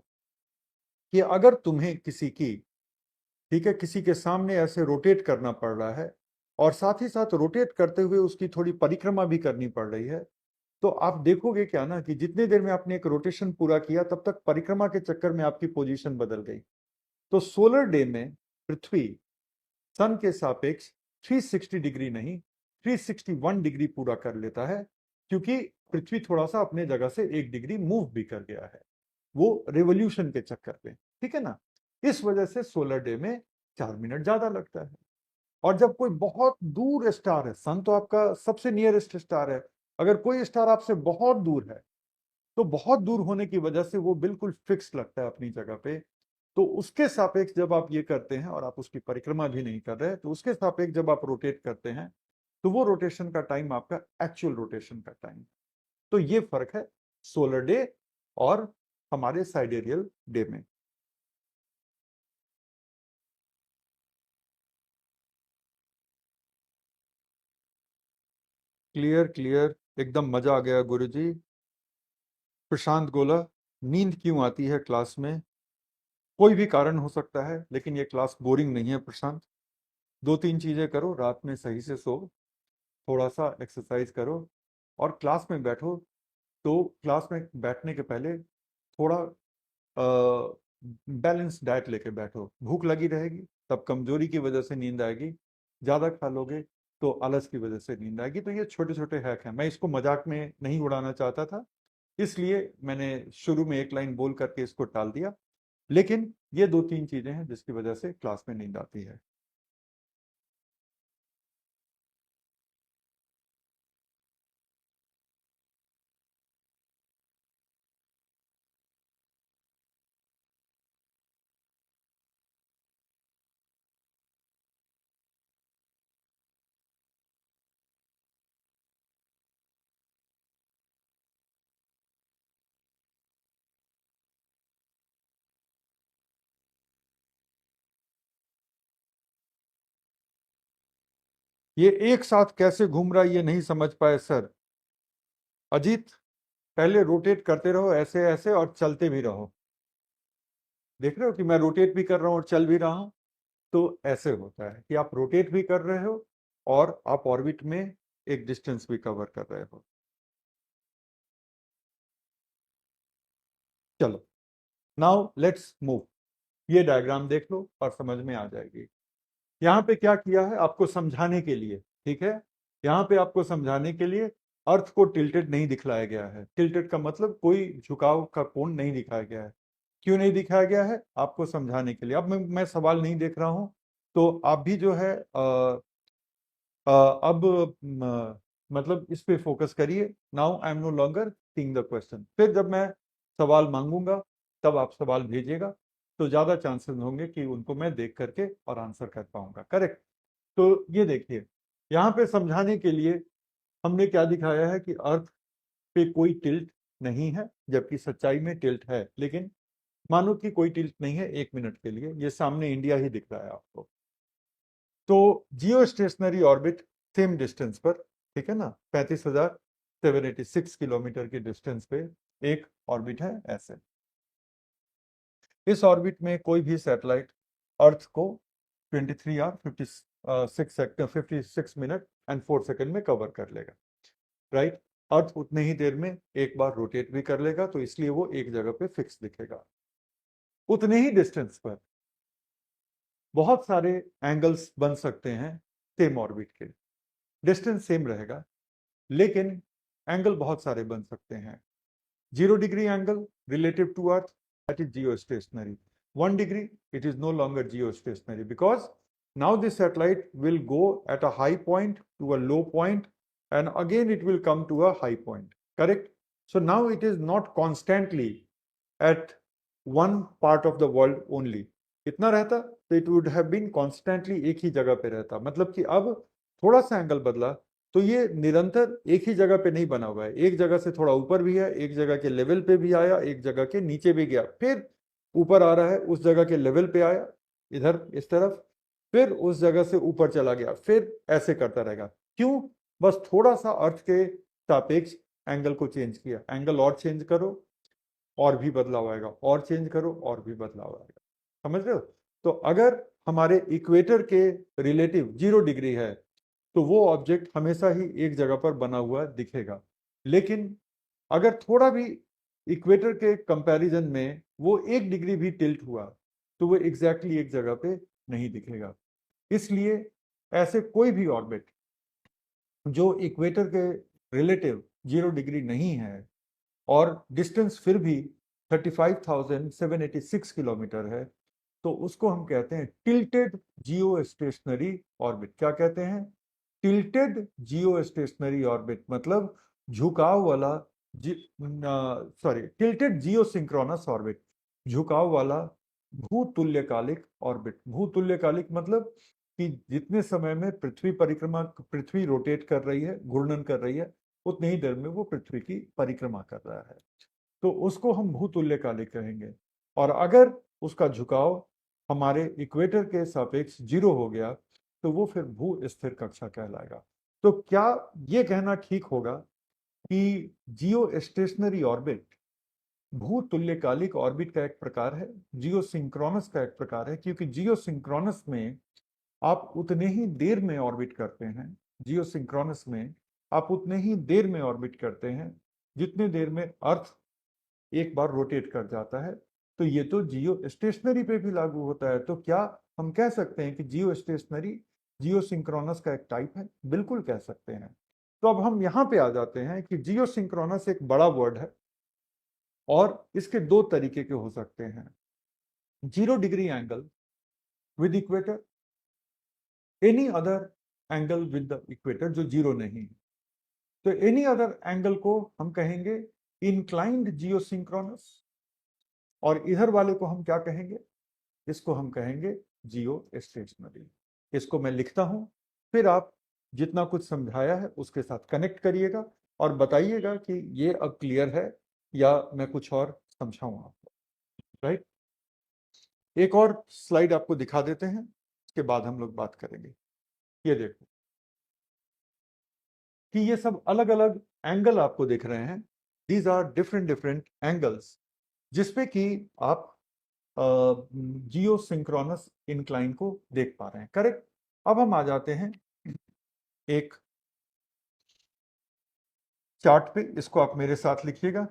कि अगर तुम्हें ठीक है, किसी के सामने ऐसे रोटेट करना पड़ रहा है और साथ ही साथ रोटेट करते हुए उसकी थोड़ी परिक्रमा भी करनी पड़ रही है, तो आप देखोगे क्या ना कि जितनी देर में आपने एक रोटेशन पूरा किया तब तक परिक्रमा के चक्कर में आपकी पोजीशन बदल गई। तो सोलर डे में पृथ्वी सन के सापेक्ष 360 डिग्री नहीं, 361 डिग्री पूरा कर लेता है, क्योंकि पृथ्वी थोड़ा सा अपने जगह से 1 डिग्री मूव भी कर गया है, वो रेवोल्यूशन के चक्कर पे। ठीक है ना? इस वजह से सोलर डे में 4 मिनट ज्यादा लगता है। और जब कोई बहुत दूर स्टार है, सन तो आपका सबसे नियरेस्ट स्टार है, अगर कोई स्टार आपसे बहुत दूर है तो बहुत दूर होने की वजह से वो बिल्कुल फिक्स लगता है अपनी जगह पे। तो उसके सापेक्ष जब आप ये करते हैं और आप उसकी परिक्रमा भी नहीं कर रहे, तो उसके सापेक्ष जब आप रोटेट करते हैं तो वो रोटेशन का टाइम आपका एक्चुअल रोटेशन का टाइम। तो ये फर्क है सोलर डे और हमारे साइडेरियल डे में। क्लियर क्लियर, एकदम मजा आ गया गुरुजी। प्रशांत गोला, नींद क्यों आती है क्लास में? कोई भी कारण हो सकता है, लेकिन ये क्लास बोरिंग नहीं है प्रशांत। 2-3 चीजें करो, रात में सही से सो, थोड़ा सा एक्सरसाइज करो और क्लास में बैठो। तो क्लास में बैठने के पहले थोड़ा बैलेंस डाइट लेके बैठो। भूख लगी रहेगी तब कमजोरी की वजह से नींद आएगी, ज्यादा खा लोगे तो आलस की वजह से नींद आएगी। तो ये छोटे छोटे हैक हैं, मैं इसको मजाक में नहीं उड़ाना चाहता था, इसलिए मैंने शुरू में एक लाइन बोल करके इसको टाल दिया। लेकिन ये 2-3 चीजें हैं जिसकी वजह से क्लास में नींद आती है। ये एक साथ कैसे घूम रहा है ये नहीं समझ पाए सर। अजीत, पहले रोटेट करते रहो ऐसे ऐसे और चलते भी रहो। देख रहे हो कि मैं रोटेट भी कर रहा हूं और चल भी रहा हूं? तो ऐसे होता है कि आप रोटेट भी कर रहे हो और आप ऑर्बिट में एक डिस्टेंस भी कवर कर रहे हो। चलो, नाउ लेट्स मूव। ये डायग्राम देख लो और समझ में आ जाएगी। यहाँ पे क्या किया है आपको समझाने के लिए, ठीक है? यहाँ पे आपको समझाने के लिए अर्थ को टिल्टेड नहीं दिखलाया गया है। टिल्टेड का मतलब कोई झुकाव का कोण नहीं दिखाया गया है। क्यों नहीं दिखाया गया है? आपको समझाने के लिए। अब मैं सवाल नहीं देख रहा हूं, तो आप भी जो है अब मतलब इस पे फोकस करिए। Now I am no longer seeing the question. फिर जब मैं सवाल मांगूंगा तब आप सवाल भेजिएगा, तो ज्यादा चांसेस होंगे कि उनको मैं देख करके और आंसर कर पाऊंगा। करेक्ट? तो ये देखिए, यहाँ पे समझाने के लिए हमने क्या दिखाया है कि अर्थ पे कोई टिल्ट नहीं है, जबकि सच्चाई में टिल्ट है। लेकिन मानो कि कोई टिल्ट नहीं है 1 मिनट के लिए, ये सामने इंडिया ही दिख रहा है आपको। तो जियो स्टेशनरी ऑर्बिट सेम डिस्टेंस पर, ठीक है ना, 35,786 किलोमीटर की डिस्टेंस पे एक ऑर्बिट है ऐसे। इस ऑर्बिट में कोई भी सैटेलाइट अर्थ को 23 आवर 56 मिनट एंड 4 सेकंड में कवर कर लेगा। राइट। अर्थ उतने ही देर में एक बार रोटेट भी कर लेगा, तो इसलिए वो एक जगह पे फिक्स दिखेगा। उतने ही डिस्टेंस पर बहुत सारे एंगल्स बन सकते हैं सेम ऑर्बिट के। डिस्टेंस सेम रहेगा लेकिन एंगल बहुत सारे बन सकते हैं। 0 degree angle relative to Earth, that is geostationary. 1 degree, it is no longer geostationary because now the satellite will go at a high point to a low point and again it will come to a high point. Correct? So now it is not constantly at one part of the world only. इतना रहता तो it would have been constantly एक ही जगह पे रहता। मतलब कि अब थोड़ा सा एंगल बदला तो ये निरंतर एक ही जगह पे नहीं बना हुआ है, एक जगह से थोड़ा ऊपर भी है, एक जगह के लेवल पे भी आया, एक जगह के नीचे भी गया, फिर ऊपर आ रहा है, उस जगह के लेवल पे आया इधर इस तरफ, फिर उस जगह से ऊपर चला गया, फिर ऐसे करता रहेगा। क्यों? बस थोड़ा सा अर्थ के सापेक्ष एंगल को चेंज किया। एंगल और चेंज करो और भी बदलाव आएगा, और चेंज करो और भी बदलाव आएगा। समझ रहे हो? तो अगर हमारे इक्वेटर के रिलेटिव 0 डिग्री है तो वो ऑब्जेक्ट हमेशा ही एक जगह पर बना हुआ दिखेगा। लेकिन अगर थोड़ा भी इक्वेटर के कंपैरिजन में वो 1 डिग्री भी टिल्ट हुआ तो वो एग्जैक्टली एक जगह पे नहीं दिखेगा। इसलिए ऐसे कोई भी ऑर्बिट जो इक्वेटर के रिलेटिव 0 डिग्री नहीं है और डिस्टेंस फिर भी 35,786 किलोमीटर है, तो उसको हम कहते हैं टिल्टेड जियो स्टेशनरी ऑर्बिट। क्या कहते हैं? टिल्टेड जियो स्टेशनरी ऑर्बिट, मतलब झुकाव वाला, टिल्टेड जियो सिंक्रोनस ऑर्बिट, झुकाव वाला भूतुल्यकालिक ऑर्बिट। भूतुल्यकालिक मतलब कि जितने समय में पृथ्वी रोटेट कर रही है, घूर्णन कर रही है, उतनी ही देर में वो पृथ्वी की परिक्रमा कर रहा है, तो उसको हम भूतुल्यकालिक कहेंगे। और अगर उसका झुकाव हमारे इक्वेटर के सापेक्ष 0 हो गया तो वो फिर भू स्थिर कक्षा कहलाएगा। तो क्या ये कहना ठीक होगा कि जियो स्टेशनरी ऑर्बिट भूतुल्यकालिक ऑर्बिट का एक प्रकार है, जियो सिंक्रोनस का एक प्रकार है? क्योंकि जियो सिंक्रोनस में आप उतने ही देर में ऑर्बिट करते हैं, जियो सिंक्रोनस में आप उतने ही देर में ऑर्बिट करते हैं जितने देर में अर्थ एक बार रोटेट कर जाता है। तो ये तो जियो स्टेशनरी पे भी लागू होता है। तो क्या हम कह सकते हैं कि जियो स्टेशनरी जियो सिंक्रोनस का एक टाइप है? बिल्कुल कह सकते हैं। तो अब हम यहां पे आ जाते हैं कि जियो सिंक्रोनस एक बड़ा वर्ड है और इसके दो तरीके के हो सकते हैं। 0 degree angle with equator, any other angle with the equator जो जीरो नहीं है। तो एनी अदर एंगल को हम कहेंगे इंक्लाइंड जियो सिंक्रोनस, और इधर वाले को हम क्या कहेंगे? इसको हम कहेंगे जियो स्टेशनरी। इसको मैं लिखता हूं, फिर आप जितना कुछ समझाया है उसके साथ कनेक्ट करिएगा और बताइएगा कि ये अब क्लियर है या मैं कुछ और समझाऊं आपको। राइट। एक और स्लाइड आपको दिखा देते हैं, उसके बाद हम लोग बात करेंगे। ये देखो कि ये सब अलग अलग एंगल आपको दिख रहे हैं। These are different different angles जिसपे कि आप जियो सिंक्रोनस इंक्लाइन को देख पा रहे हैं। करेक्ट। अब हम आ जाते हैं एक चार्ट पे, इसको आप मेरे साथ लिखिएगा।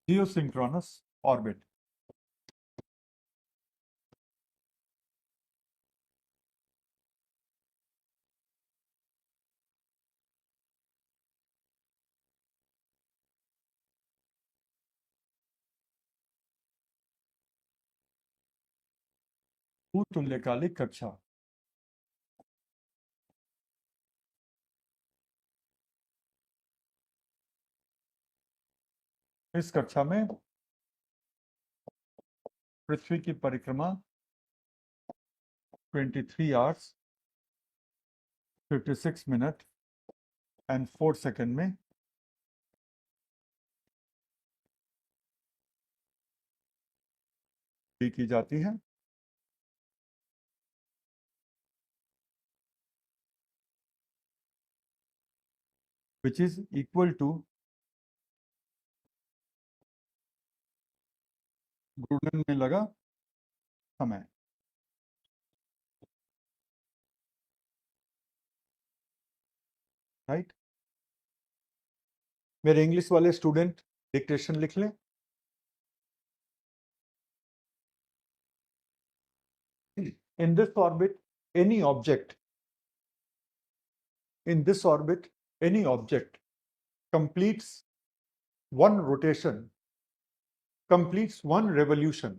जियो सिंक्रोनस ऑर्बिट। भूतुल्यकालिक कक्षा। इस कक्षा में पृथ्वी की परिक्रमा 23 आवर्स 56 मिनट एंड 4 सेकेंड में की जाती है। विच इज इक्वल टू घूर्णन में लगा समय। राइट। मेरे इंग्लिश वाले स्टूडेंट डिक्टेशन लिख लें। In this orbit, any object, in this orbit, any object completes one rotation, completes one revolution.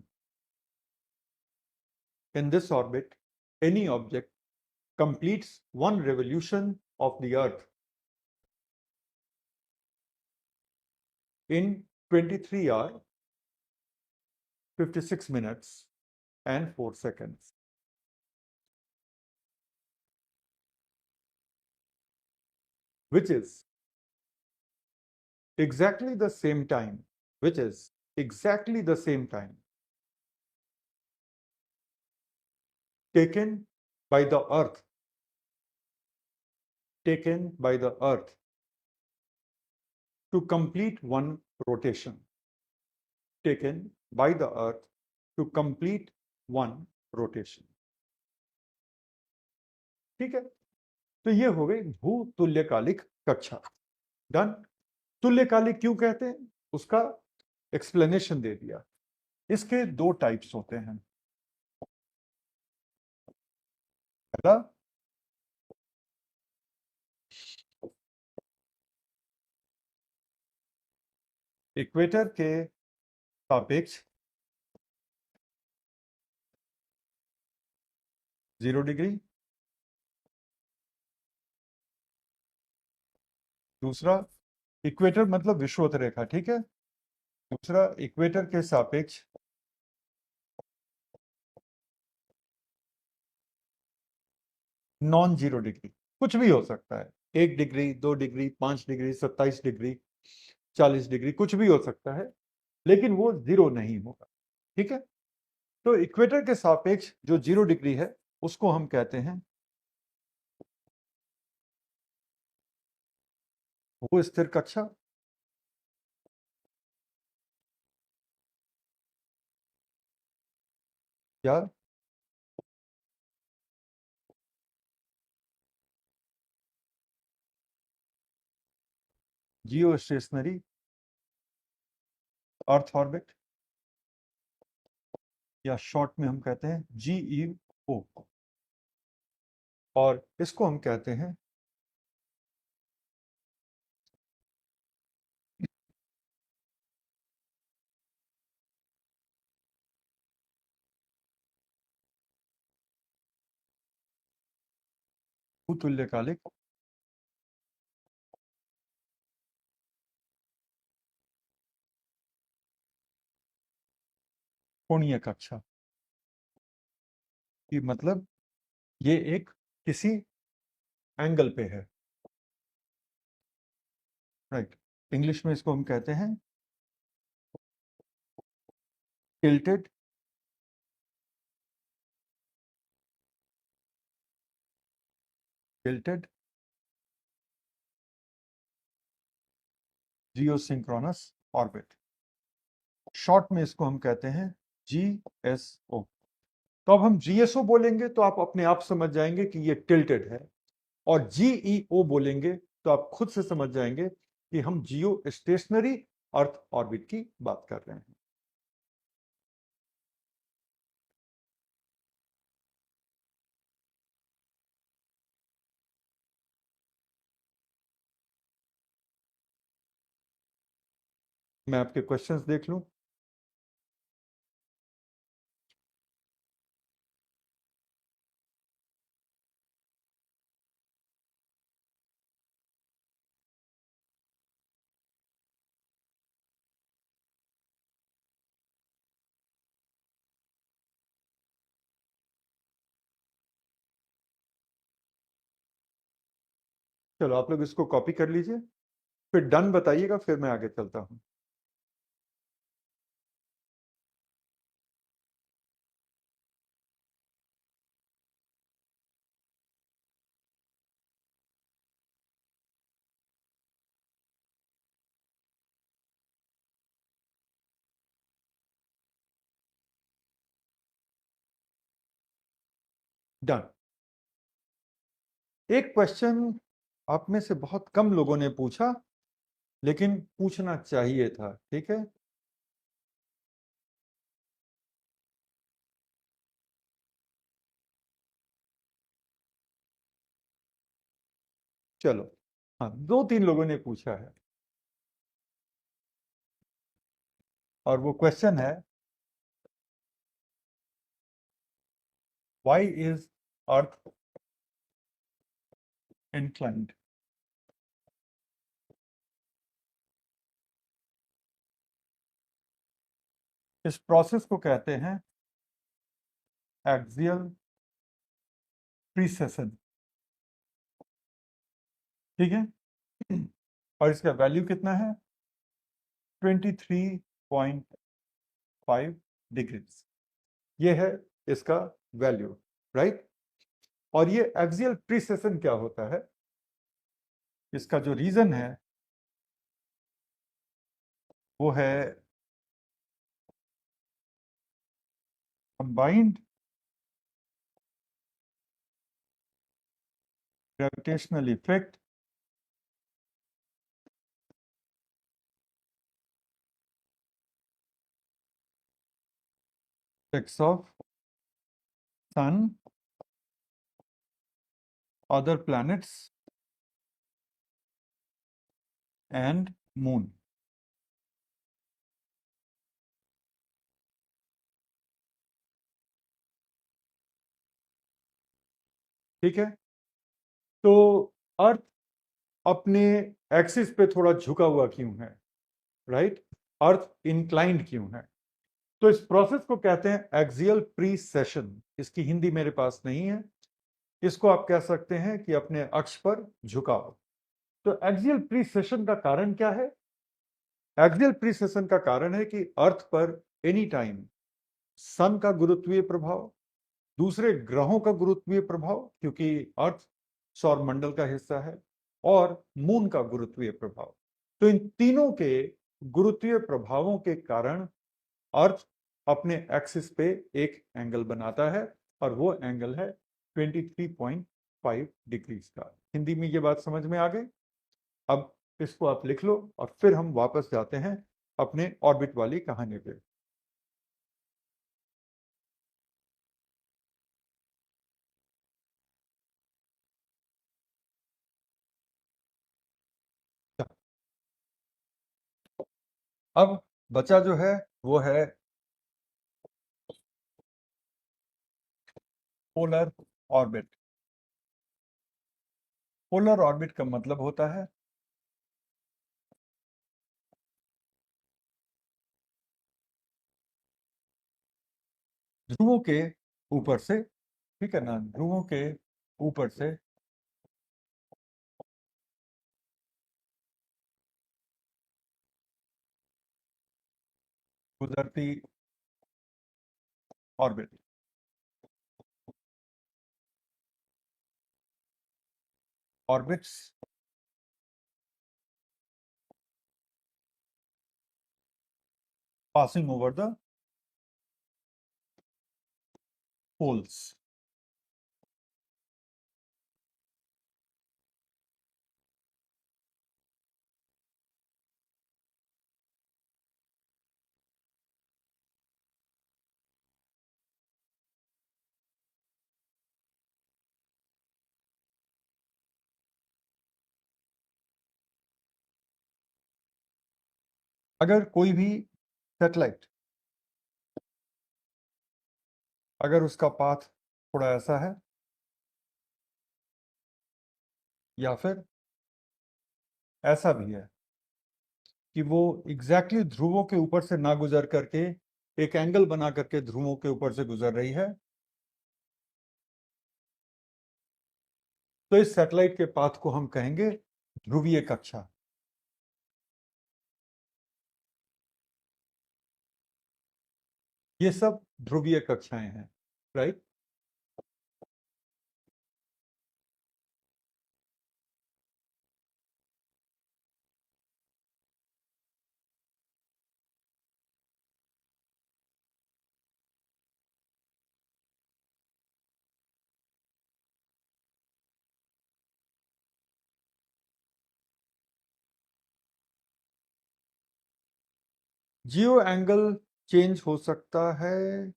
In this orbit, any object completes one revolution of the Earth in 23 hours, 56 minutes, and 4 seconds. Which is exactly the same time, which is exactly the same time taken by the Earth, taken by the Earth to complete one rotation, taken by the Earth to complete one rotation. ठीक है, तो ये हो गई भूतुल्यकालिक कक्षा। Done. तुल्यकालिक क्यों कहते हैं उसका एक्सप्लेनेशन दे दिया। इसके दो टाइप्स होते हैं। पहला इक्वेटर के सापेक्ष 0 डिग्री, दूसरा इक्वेटर मतलब विषुवत रेखा, ठीक है। दूसरा इक्वेटर के सापेक्ष नॉन जीरो डिग्री। कुछ भी हो सकता है, 1 degree, 2 degree, 5 degree, 27 degree, 40 degree, कुछ भी हो सकता है, लेकिन वो जीरो नहीं होगा। ठीक है, तो इक्वेटर के सापेक्ष जो 0 डिग्री है उसको हम कहते हैं वो स्थिर कक्षा। या जियो स्टेशनरी अर्थ ऑर्बिट, या शॉर्ट में हम कहते हैं GEO, और इसको हम कहते हैं भूतुल्यकालिक कोणीय कक्षा। कि मतलब ये एक किसी एंगल पे है। राइट। इंग्लिश में इसको हम कहते हैं tilted tilted geosynchronous orbit. Short में इसको हम कहते हैं GSO। तो अब हम GSO बोलेंगे तो आप अपने आप समझ जाएंगे कि ये टिल्टेड है, और GEO बोलेंगे तो आप खुद से समझ जाएंगे कि हम जियो स्टेशनरी अर्थ ऑर्बिट की बात कर रहे हैं। मैं आपके क्वेश्चंस देख लूं। चलो आप लोग इसको कॉपी कर लीजिए, फिर डन बताइएगा, फिर मैं आगे चलता हूं। डन। एक क्वेश्चन आप में से बहुत कम लोगों ने पूछा, लेकिन पूछना चाहिए था, ठीक है। चलो, हाँ, 2-3 लोगों ने पूछा है, और वो क्वेश्चन है, व्हाई इज अर्थ inclined? इस प्रोसेस को कहते हैं एक्सियल प्रीसेशन, ठीक है। और इसका वैल्यू कितना है? 23.5 डिग्रीज, ये है इसका वैल्यू, राइट। और ये एक्सियल प्रीसेशन क्या होता है? इसका जो रीजन है वो है combined gravitational effect of sun, other planets and moon. ठीक है। तो अर्थ अपने एक्सिस पे थोड़ा झुका हुआ क्यों है, राइट? अर्थ इंक्लाइंड क्यों है? तो इस प्रोसेस को कहते हैं एक्सियल प्रीसेशन। इसकी हिंदी मेरे पास नहीं है, इसको आप कह सकते हैं कि अपने अक्ष पर झुकाव। तो एक्सियल प्रीसेशन का कारण क्या है? एक्सियल प्रीसेशन का कारण है कि अर्थ पर एनी टाइम सन का गुरुत्वीय प्रभाव, दूसरे ग्रहों का गुरुत्वीय प्रभाव, क्योंकि अर्थ सौर मंडल का हिस्सा है, और मून का गुरुत्वीय प्रभाव। तो इन तीनों के गुरुत्वीय प्रभावों के कारण अर्थ अपने एक्सिस पे एक एंगल बनाता है, और वो एंगल है 23.5 डिग्रीज का। हिंदी में ये बात समझ में आ गई? अब इसको आप लिख लो, और फिर हम वापस जाते हैं अपने ऑर्बिट वाली कहानी पे। अब बचा जो है वो है पोलर ऑर्बिट। पोलर ऑर्बिट का मतलब होता है ध्रुवों के ऊपर से, ठीक है ना, ध्रुवों के ऊपर से गुजरती orbit. Orbits passing over the poles. अगर कोई भी सैटेलाइट, अगर उसका पाथ थोड़ा ऐसा है, या फिर ऐसा भी है कि वो एग्जैक्टली ध्रुवों के ऊपर से ना गुजर करके एक एंगल बना करके ध्रुवों के ऊपर से गुजर रही है, तो इस सैटेलाइट के पाथ को हम कहेंगे ध्रुवीय कक्षा। ये सब ध्रुवीय कक्षाएं हैं, राइट। जियो एंगल चेंज हो सकता है।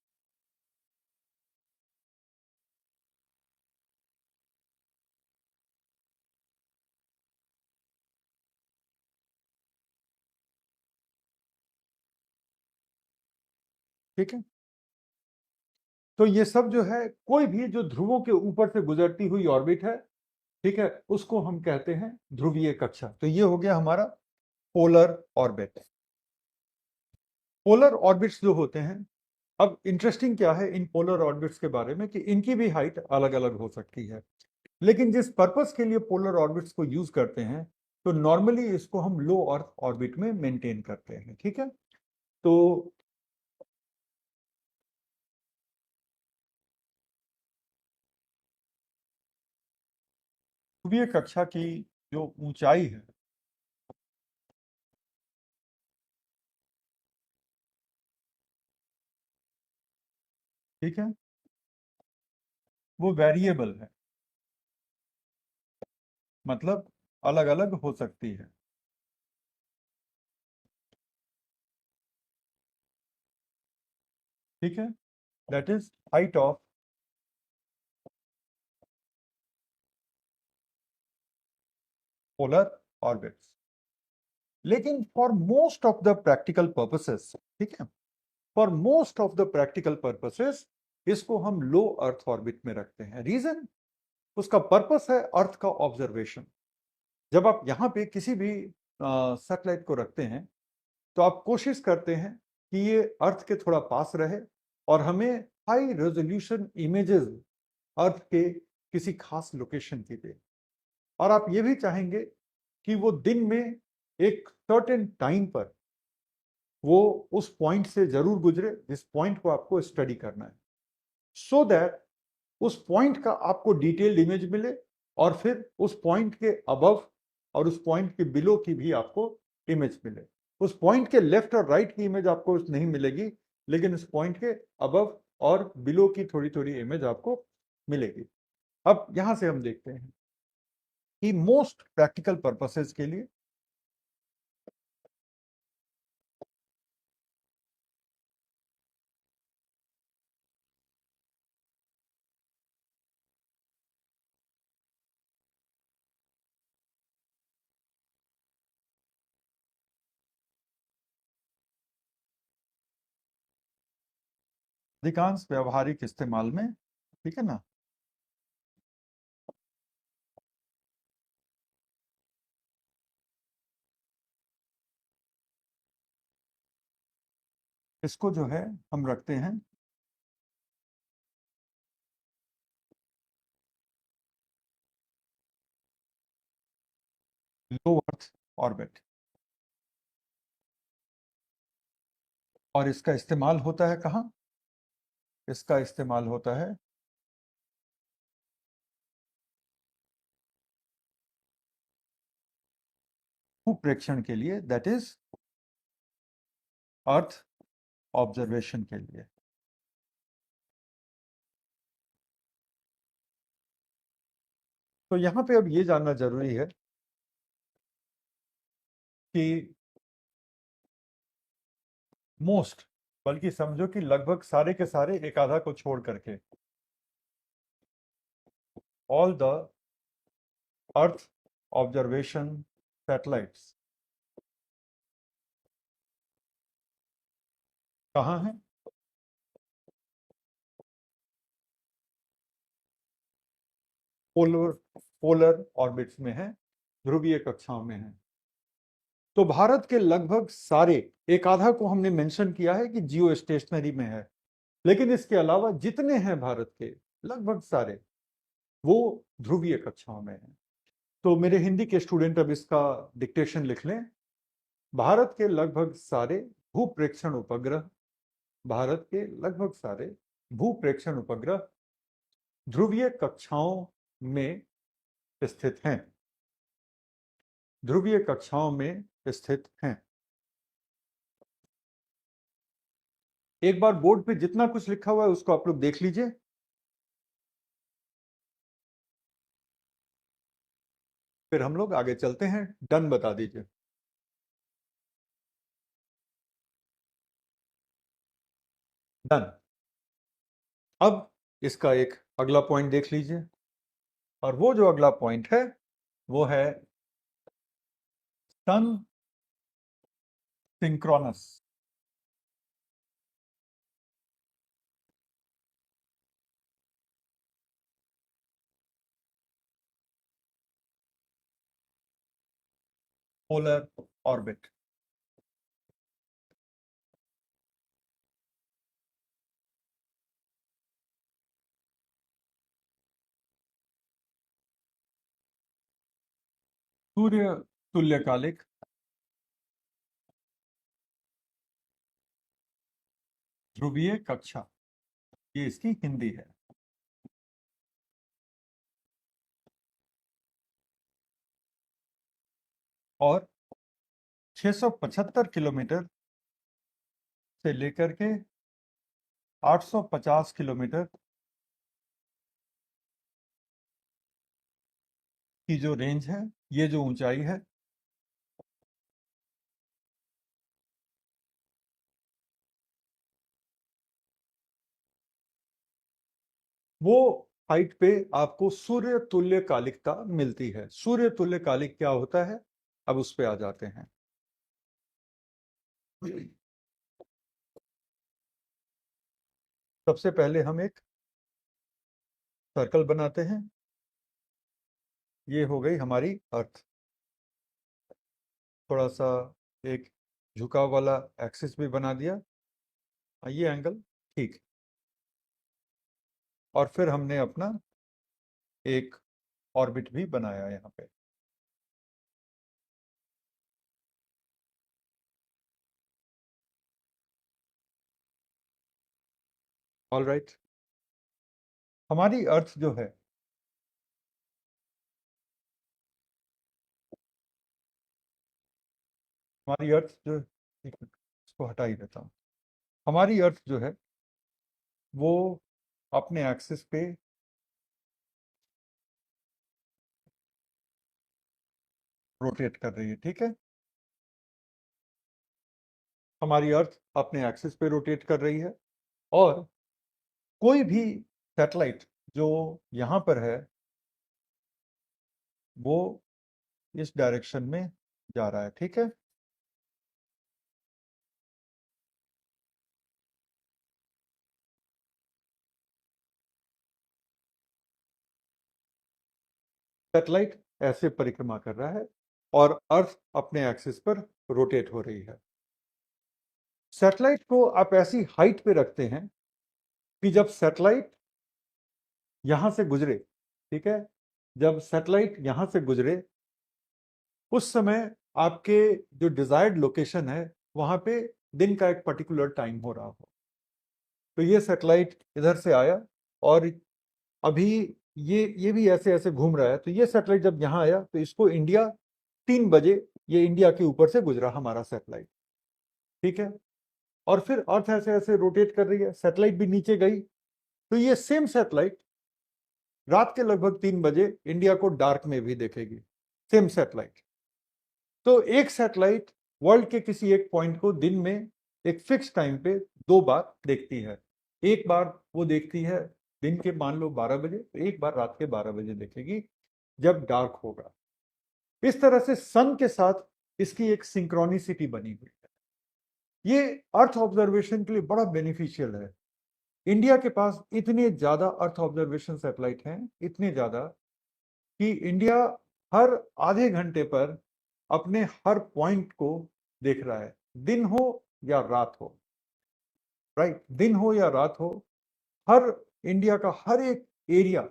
ठीक है, तो ये सब जो है, कोई भी जो ध्रुवों के ऊपर से गुजरती हुई ऑर्बिट है, ठीक है, उसको हम कहते हैं ध्रुवीय कक्षा। तो ये हो गया हमारा पोलर ऑर्बिट। पोलर ऑर्बिट्स जो होते हैं, अब इंटरेस्टिंग क्या है इन पोलर ऑर्बिट्स के बारे में कि इनकी भी हाइट अलग अलग हो सकती है, लेकिन जिस पर्पस के लिए पोलर ऑर्बिट्स को यूज करते हैं, तो नॉर्मली इसको हम लो अर्थ ऑर्बिट में मेंटेन करते हैं। ठीक है, तो ध्रुवीय कक्षा की जो ऊंचाई है, ठीक है, वो वेरिएबल है, मतलब अलग अलग हो सकती है। ठीक है, that is height of polar orbits. लेकिन for most of the practical purposes, ठीक है, for most of the practical purposes इसको हम लो अर्थ ऑर्बिट में रखते हैं। रीजन, उसका पर्पस है अर्थ का ऑब्जर्वेशन। जब आप यहां पे किसी भी सैटेलाइट को रखते हैं, तो आप कोशिश करते हैं कि ये अर्थ के थोड़ा पास रहे और हमें हाई रेजोल्यूशन इमेजेस अर्थ के किसी खास लोकेशन की दे। और आप ये भी चाहेंगे कि वो दिन में एक सर्टेन टाइम पर वो उस पॉइंट से जरूर गुजरे जिस पॉइंट को आपको स्टडी करना है, सो दैट उस पॉइंट का आपको डिटेल्ड इमेज मिले, और फिर उस पॉइंट के अबव और उस पॉइंट के बिलो की भी आपको इमेज मिले। उस पॉइंट के लेफ्ट और राइट की इमेज आपको नहीं मिलेगी, लेकिन उस पॉइंट के अबव और बिलो की थोड़ी थोड़ी इमेज आपको मिलेगी। अब यहां से हम देखते हैं कि मोस्ट प्रैक्टिकल पर्पसेस के लिए अधिकांश व्यवहारिक इस्तेमाल में, ठीक है ना, इसको जो है हम रखते हैं लो अर्थ ऑर्बिट। और इसका इस्तेमाल होता है कहाँ? इसका इस्तेमाल होता है भूप्रेक्षण के लिए, दैट इज अर्थ ऑब्जर्वेशन के लिए। तो यहां पे अब ये जानना जरूरी है कि मोस्ट, बल्कि समझो कि लगभग सारे के सारे एक आधा को छोड़ करके, all the earth observation satellites कहाँ हैं? पोलर पोलर ऑर्बिट्स में है, ध्रुवीय कक्षाओं में है। तो भारत के लगभग सारे, एक आधा को हमने मेंशन किया है कि जियो स्टेशनरी में है, लेकिन इसके अलावा जितने हैं भारत के लगभग सारे, वो ध्रुवीय कक्षाओं में हैं। तो मेरे हिंदी के स्टूडेंट अब इसका डिक्टेशन लिख लें। भारत के लगभग सारे भूप्रेक्षण उपग्रह, भारत के लगभग सारे भूप्रेक्षण उपग्रह ध्रुवीय कक्षाओं में स्थित हैं, ध्रुवीय कक्षाओं में स्थित हैं। एक बार बोर्ड पे जितना कुछ लिखा हुआ है उसको आप लोग देख लीजिए, फिर हम लोग आगे चलते हैं। डन बता दीजिए। डन। अब इसका एक अगला पॉइंट देख लीजिए, और वो जो अगला पॉइंट है वो है सन सिंक्रोनस। Polar orbit. सूर्य तुल्यकालिक ध्रुवीय कक्षा, ये इसकी हिंदी है। और 675 किलोमीटर से लेकर के 850 किलोमीटर की जो रेंज है, ये जो ऊंचाई है, वो हाइट पे आपको सूर्य तुल्यकालिकता मिलती है। सूर्य तुल्यकालिक क्या होता है, अब उस पे आ जाते हैं। सबसे पहले हम एक सर्कल बनाते हैं। ये हो गई हमारी अर्थ। थोड़ा सा एक झुकाव वाला एक्सिस भी बना दिया, ये एंगल ठीक। और फिर हमने अपना एक ऑर्बिट भी बनाया यहाँ पे। All right. हमारी अर्थ जो है, हमारी अर्थ जो, एक मिनट, इसको हटा ही देता हूँ। हमारी अर्थ जो है वो अपने एक्सिस पे रोटेट कर रही है, ठीक है। हमारी अर्थ अपने एक्सिस पे रोटेट कर रही है, और कोई भी सैटेलाइट जो यहां पर है वो इस डायरेक्शन में जा रहा है, ठीक है। सैटेलाइट ऐसे परिक्रमा कर रहा है और अर्थ अपने एक्सिस पर रोटेट हो रही है। सैटेलाइट को आप ऐसी हाइट पे रखते हैं कि जब सैटेलाइट यहां से गुजरे, ठीक है, जब सैटेलाइट यहां से गुजरे उस समय आपके जो डिजायर्ड लोकेशन है वहां पे दिन का एक पर्टिकुलर टाइम हो रहा हो। तो ये सैटेलाइट इधर से आया और अभी ये भी ऐसे ऐसे घूम रहा है। तो ये सैटेलाइट जब यहाँ आया तो इसको इंडिया 3 बजे, ये इंडिया के ऊपर से गुजरा हमारा सैटेलाइट, ठीक है। और फिर अर्थ ऐसे ऐसे रोटेट कर रही है, सैटेलाइट भी नीचे गई, तो ये सेम सैटेलाइट रात के लगभग 3 बजे इंडिया को डार्क में भी देखेगी, सेम सैटेलाइट। तो एक सैटेलाइट वर्ल्ड के किसी एक पॉइंट को दिन में एक फिक्स टाइम पे 2 बार देखती है। एक बार वो देखती है दिन के मान लो 12 बजे, तो एक बार रात के 12 बजे देखेगी जब डार्क होगा। इस तरह से सन के साथ इसकी एक सिंक्रोनिसिटी बनी हुई है। ये अर्थ ऑब्जर्वेशन के लिए बड़ा बेनिफिशियल है। इंडिया के पास इतने ज्यादा अर्थ ऑब्जर्वेशन सैटेलाइट हैं, इतने ज्यादा कि इंडिया हर आधे घंटे पर अपने हर पॉइंट को देख रहा है, दिन हो या रात हो। राइट, दिन हो या रात हो, हर इंडिया का हर एक एरिया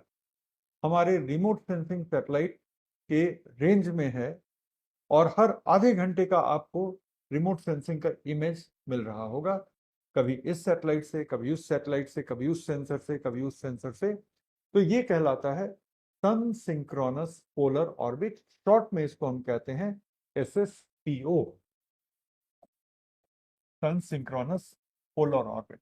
हमारे रिमोट सेंसिंग सैटेलाइट के रेंज में है, और हर आधे घंटे का आपको रिमोट सेंसिंग का इमेज मिल रहा होगा, कभी इस सैटेलाइट से, कभी उस सैटेलाइट से, कभी उस सेंसर से, कभी उस सेंसर से। तो ये कहलाता है sun synchronous polar orbit. Short में इसको हम कहते हैं SSPO, सन सिंक्रोनस पोलर ऑर्बिट।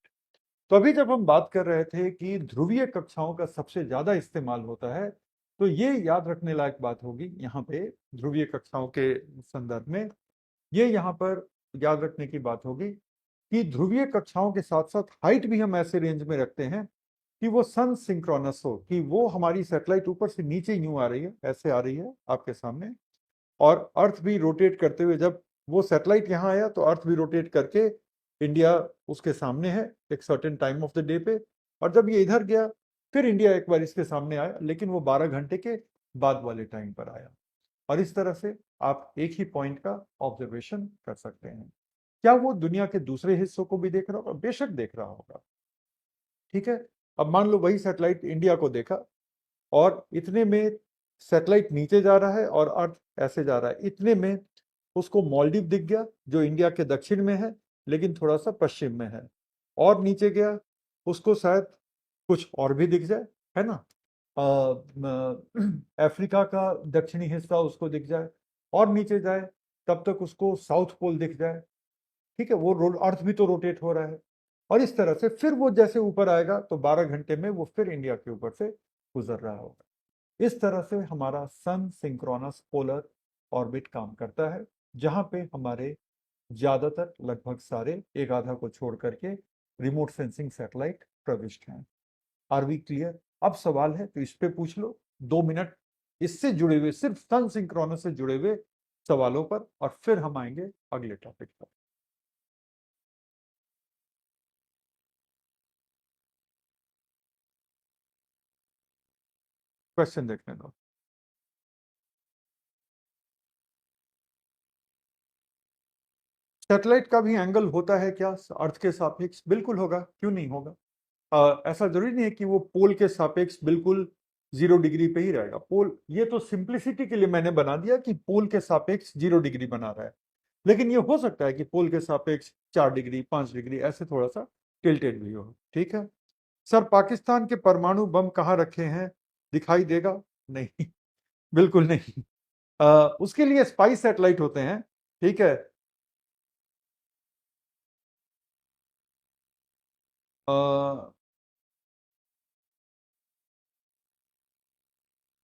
तो अभी जब हम बात कर रहे थे कि ध्रुवीय कक्षाओं का सबसे ज्यादा इस्तेमाल होता है, तो ये याद रखने लायक बात होगी यहाँ पे ध्रुवीय कक्षाओं के संदर्भ में, ये यहाँ पर याद रखने की बात होगी कि ध्रुवीय कक्षाओं के साथ साथ हाइट भी हम ऐसे रेंज में रखते हैं कि वो सन सिंक्रोनस हो, कि वो हमारी सैटेलाइट ऊपर से नीचे यूं आ रही है, ऐसे आ रही है आपके सामने, और अर्थ भी रोटेट करते हुए, जब वो सैटेलाइट यहाँ आया तो अर्थ भी रोटेट करके इंडिया उसके सामने है एक certain time of the day पे, और जब ये इधर गया फिर इंडिया एक बार इसके सामने आया, लेकिन वो 12 घंटे के बाद वाले टाइम पर आया। और इस तरह से आप एक ही पॉइंट का ऑब्जर्वेशन कर सकते हैं। क्या वो दुनिया के दूसरे हिस्सों को भी देख रहा होगा? बेशक देख रहा होगा। ठीक है, अब मान लो वही सैटेलाइट इंडिया को देखा और इतने में सैटेलाइट नीचे जा रहा है और अर्थ ऐसे जा रहा है, इतने में उसको मालदीव दिख गया जो इंडिया के दक्षिण में है लेकिन थोड़ा सा पश्चिम में है, और नीचे गया उसको शायद कुछ और भी दिख जाए, है ना, अफ्रीका का दक्षिणी हिस्सा उसको दिख जाए, और नीचे जाए तब तक उसको साउथ पोल दिख जाए। ठीक है, वो अर्थ भी तो रोटेट हो रहा है, और इस तरह से फिर वो जैसे ऊपर आएगा तो 12 घंटे में वो फिर इंडिया के ऊपर से गुजर रहा होगा। इस तरह से हमारा सन सिंक्रोनस पोलर ऑर्बिट काम करता है, जहां पे हमारे ज्यादातर लगभग सारे, एक आधा को छोड़ करके, रिमोट सेंसिंग सैटेलाइट प्रविष्ट हैं। Are we clear? अब सवाल है तो इस पे पूछ लो, 2 मिनट इससे जुड़े हुए, सिर्फ सन सिंक्रोनस से जुड़े हुए सवालों पर, और फिर हम आएंगे अगले टॉपिक पर। क्वेश्चन देखने दो। सैटेलाइट का भी एंगल होता है क्या अर्थ के सापेक्ष? बिल्कुल होगा, क्यों नहीं होगा। ऐसा जरूरी नहीं है कि वो पोल के सापेक्ष बिल्कुल 0 डिग्री पे ही रहेगा। पोल, ये तो सिंप्लिसिटी के लिए मैंने बना दिया कि पोल के सापेक्ष 0 डिग्री बना रहा है, लेकिन ये हो सकता है कि पोल के सापेक्ष 4 डिग्री 5 डिग्री ऐसे थोड़ा सा टिल्टेड भी हो। ठीक है सर, पाकिस्तान के परमाणु बम कहाँ रखे हैं, दिखाई देगा? नहीं, बिल्कुल नहीं। उसके लिए स्पाई सैटेलाइट होते हैं। ठीक है,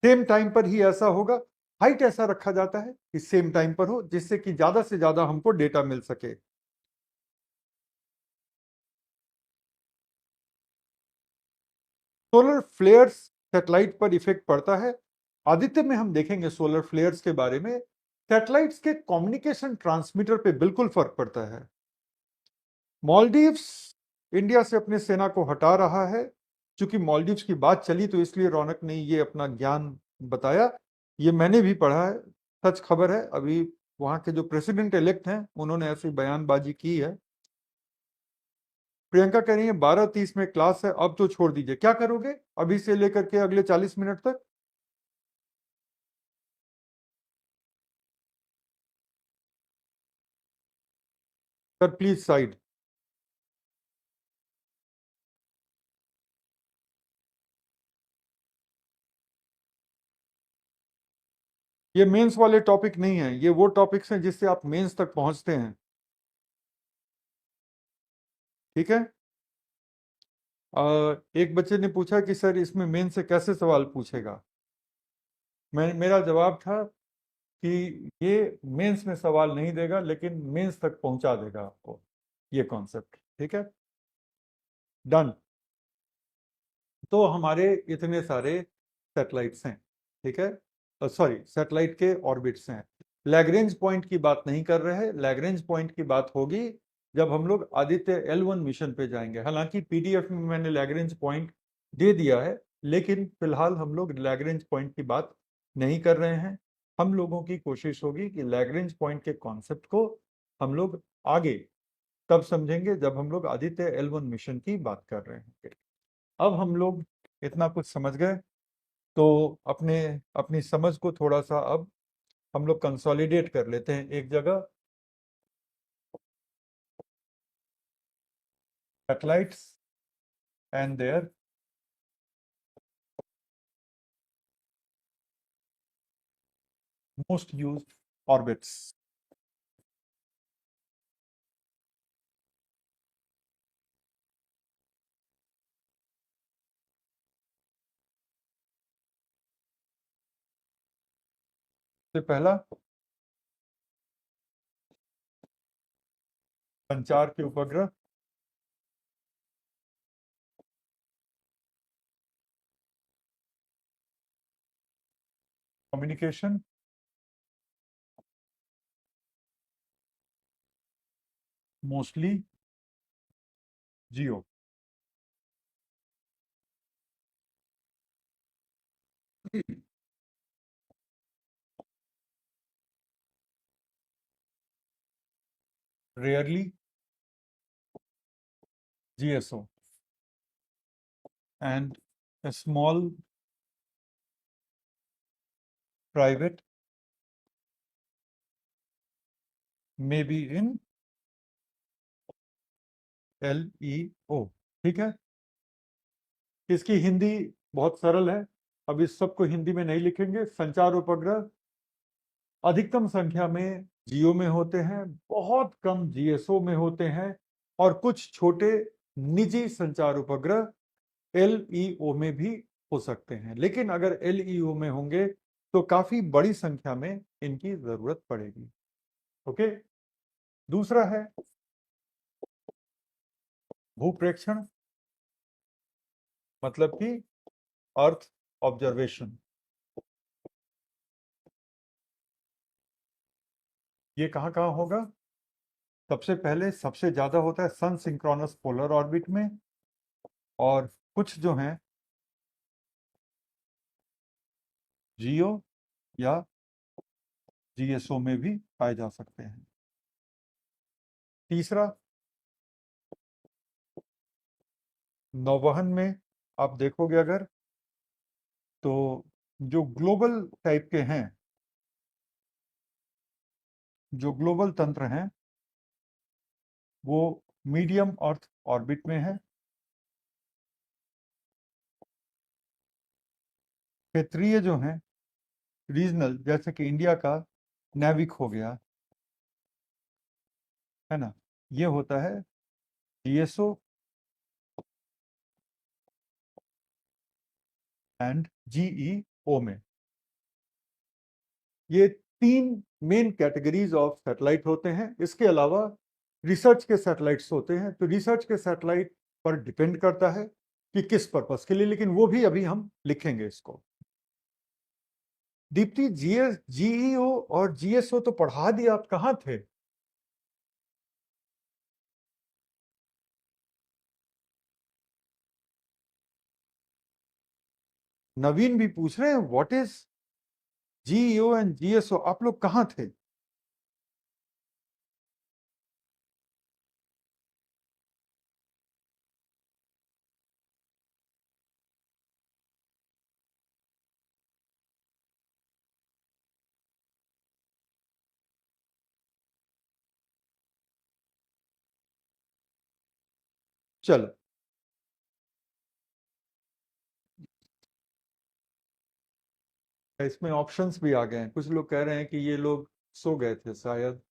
सेम टाइम पर ही ऐसा होगा। हाइट ऐसा रखा जाता है कि सेम टाइम पर हो, जिससे कि ज्यादा से ज्यादा हमको डेटा मिल सके। सोलर फ्लेयर्स सैटेलाइट पर इफेक्ट पड़ता है। आदित्य में हम देखेंगे सोलर फ्लेयर्स के बारे में। सैटेलाइट्स के कम्युनिकेशन ट्रांसमीटर पे बिल्कुल फर्क पड़ता है। मालदीव्स इंडिया से अपने सेना को हटा रहा है। चूंकि मालदीव्स की बात चली तो इसलिए रौनक ने ये अपना ज्ञान बताया। ये मैंने भी पढ़ा है, सच खबर है। अभी वहां के जो प्रेसिडेंट इलेक्ट हैं उन्होंने ऐसी बयानबाजी की है। प्रियंका कह रही है 12:30 में क्लास है, अब तो छोड़ दीजिए। क्या करोगे अभी से लेकर के अगले 40 मिनट तक? Sir please side. ये मेंस वाले टॉपिक नहीं है, ये वो टॉपिक्स हैं जिससे आप मेंस तक पहुंचते हैं। ठीक है। एक बच्चे ने पूछा कि सर इसमें मेन से कैसे सवाल पूछेगा। मेरा जवाब था कि ये मेंस में सवाल नहीं देगा, लेकिन मेंस तक पहुंचा देगा आपको ये कॉन्सेप्ट। ठीक है, डन। तो हमारे इतने सारे सैटेलाइट्स हैं। ठीक है, सॉरी, सैटेलाइट के ऑर्बिट्स हैं। लैग्रेंज पॉइंट की बात नहीं कर रहे हैं। लैग्रेंज पॉइंट की बात होगी जब हम लोग आदित्य L1 मिशन पे जाएंगे। हालांकि पीडीएफ में मैंने लैग्रेंज पॉइंट दे दिया है, लेकिन फिलहाल हम लोग लैग्रेंज पॉइंट की बात नहीं कर रहे हैं। हम लोगों की कोशिश होगी कि लैग्रेंज पॉइंट के कॉन्सेप्ट को हम लोग आगे तब समझेंगे जब हम लोग आदित्य L1 मिशन की बात कर रहे हैं। अब हम लोग इतना कुछ समझ गए, तो अपने अपनी समझ को थोड़ा सा अब हम लोग कंसोलिडेट कर लेते हैं एक जगह। Satellites and their most used orbits. से पहला, संचार के उपग्रह, communication, mostly geo. Rarely GSO, and small private may be in LEO। ठीक है, इसकी हिंदी बहुत सरल है, अब इस सबको हिंदी में नहीं लिखेंगे। संचार उपग्रह अधिकतम संख्या में जियो में होते हैं, बहुत कम जीएसओ में होते हैं, और कुछ छोटे निजी संचार उपग्रह LEO में भी हो सकते हैं। लेकिन अगर LEO में होंगे तो काफी बड़ी संख्या में इनकी जरूरत पड़ेगी। ओके, दूसरा है भूप्रेक्षण, मतलब कि अर्थ ऑब्जर्वेशन। ये कहाँ कहाँ होगा? सबसे पहले सबसे ज्यादा होता है सन सिंक्रोनस पोलर ऑर्बिट में, और कुछ जो हैं जियो या जीएसओ में भी पाए जा सकते हैं। तीसरा, नौवहन में आप देखोगे अगर, तो जो ग्लोबल टाइप के हैं, जो ग्लोबल तंत्र हैं, वो मीडियम अर्थ ऑर्बिट में है। क्षेत्रीय जो हैं, रीजनल, जैसे कि इंडिया का नेविक हो गया, है ना, ये होता है जीएसओ एंड जीईओ में। ये तीन मेन कैटेगरीज ऑफ सैटेलाइट होते हैं। इसके अलावा रिसर्च के सैटेलाइट्स होते हैं, तो रिसर्च के सैटेलाइट पर डिपेंड करता है कि किस पर्पस के लिए, लेकिन वो भी अभी हम लिखेंगे इसको। दीप्ति, जीईओ और जीएसओ तो पढ़ा दिया, आप कहाँ थे? नवीन भी पूछ रहे हैं what is GEO and GSO, आप लोग कहाँ थे? चलो, इसमें ऑप्शंस भी आ गए हैं। कुछ लोग कह रहे हैं कि ये लोग सो गए थे शायद,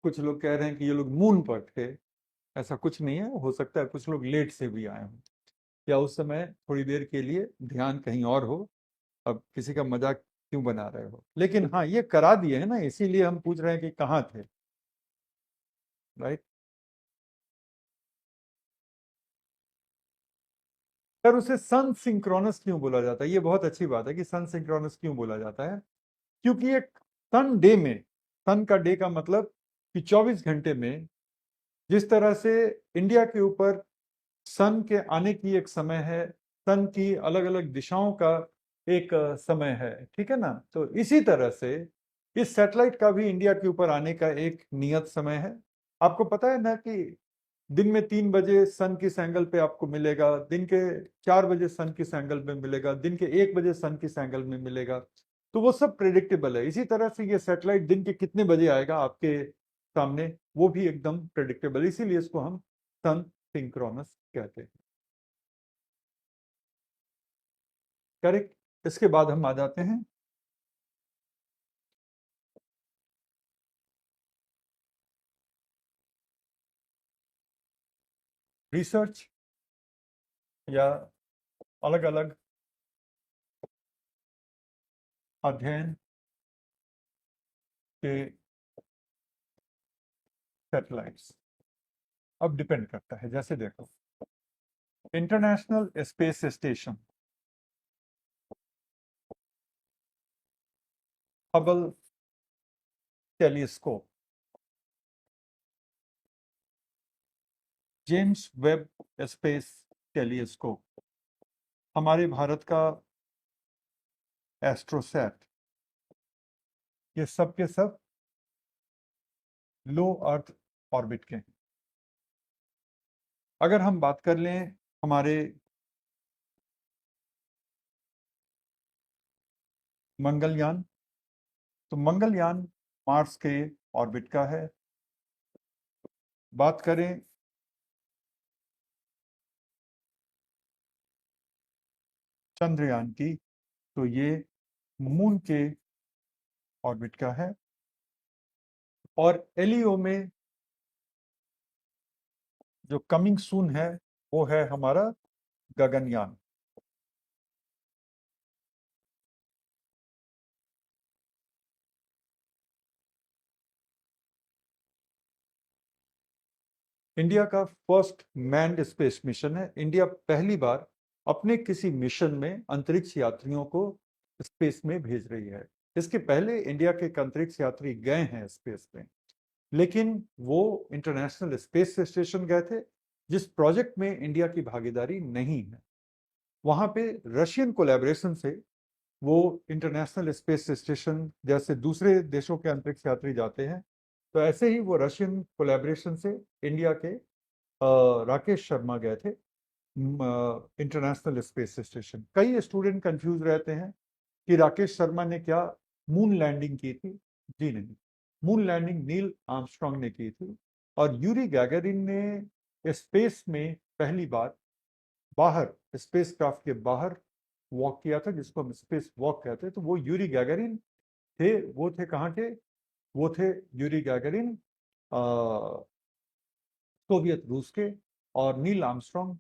कुछ लोग कह रहे हैं कि ये लोग मून पर थे। ऐसा कुछ नहीं है, हो सकता है कुछ लोग लेट से भी आए हों, या उस समय थोड़ी देर के लिए ध्यान कहीं और हो। अब किसी का मजाक क्यों बना रहे हो? लेकिन हाँ, ये करा दिए है ना, इसीलिए हम पूछ रहे हैं कि कहाँ थे। राइट, सर उसे सन सिंक्रोनस क्यों बोला जाता है? ये बहुत अच्छी बात है कि सन सिंक्रोनस क्यों बोला जाता है। क्योंकि एक सन डे में, सन का डे का मतलब कि 24 घंटे में जिस तरह से इंडिया के ऊपर सन के आने की एक समय है, सन की अलग अलग दिशाओं का एक समय है, ठीक है ना, तो इसी तरह से इस सैटेलाइट का भी इंडिया के ऊपर आने का एक नियत समय है। आपको पता है ना कि दिन में 3 बजे सन किस एंगल पे आपको मिलेगा, दिन के 4 बजे सन किस एंगल में मिलेगा, दिन के 1 बजे सन किस एंगल में मिलेगा, तो वो सब प्रेडिक्टेबल है। इसी तरह से ये सैटेलाइट दिन के कितने बजे आएगा आपके सामने, वो भी एकदम प्रेडिक्टेबल, इसीलिए इसको हम सन सिंक्रोनस कहते हैं। करेक्ट, इसके बाद हम आ जाते हैं रिसर्च या अलग अलग अध्ययन के सैटेलाइट्स। अब डिपेंड करता है, जैसे देखो international space station, Hubble telescope, James web space telescope, हमारे भारत का एस्ट्रोसैट, ये सब के सब लो अर्थ ऑर्बिट के हैं। अगर हम बात कर लें हमारे मंगलयान, तो मंगलयान मार्स के ऑर्बिट का है। बात करें चंद्रयान की, तो ये मून के ऑर्बिट का है। और एलईओ में जो कमिंग सून है वो है हमारा गगनयान। इंडिया का फर्स्ट मैन्ड स्पेस मिशन है। इंडिया पहली बार अपने किसी मिशन में अंतरिक्ष यात्रियों को स्पेस में भेज रही है। इसके पहले इंडिया के अंतरिक्ष यात्री गए हैं स्पेस में, लेकिन वो इंटरनेशनल स्पेस स्टेशन गए थे, जिस प्रोजेक्ट में इंडिया की भागीदारी नहीं है। वहां पे रशियन कोलैबोरेशन से वो इंटरनेशनल स्पेस स्टेशन जैसे दूसरे देशों के अंतरिक्ष यात्री जाते हैं, तो ऐसे ही वो रशियन कोलैबोरेशन से इंडिया के राकेश शर्मा गए थे इंटरनेशनल स्पेस स्टेशन। कई स्टूडेंट कंफ्यूज रहते हैं कि राकेश शर्मा ने क्या मून लैंडिंग की थी। जी नहीं, मून लैंडिंग नील आर्मस्ट्रांग ने की थी। और यूरी गैगारिन ने स्पेस में पहली बार बाहर, स्पेसक्राफ्ट के बाहर वॉक किया था, जिसको हम स्पेस वॉक कहते हैं। तो वो यूरी गैगारिन थे। वो थे कहाँ के? वो थे यूरी गैगारिन सोवियत रूस के, और नील आर्मस्ट्रांग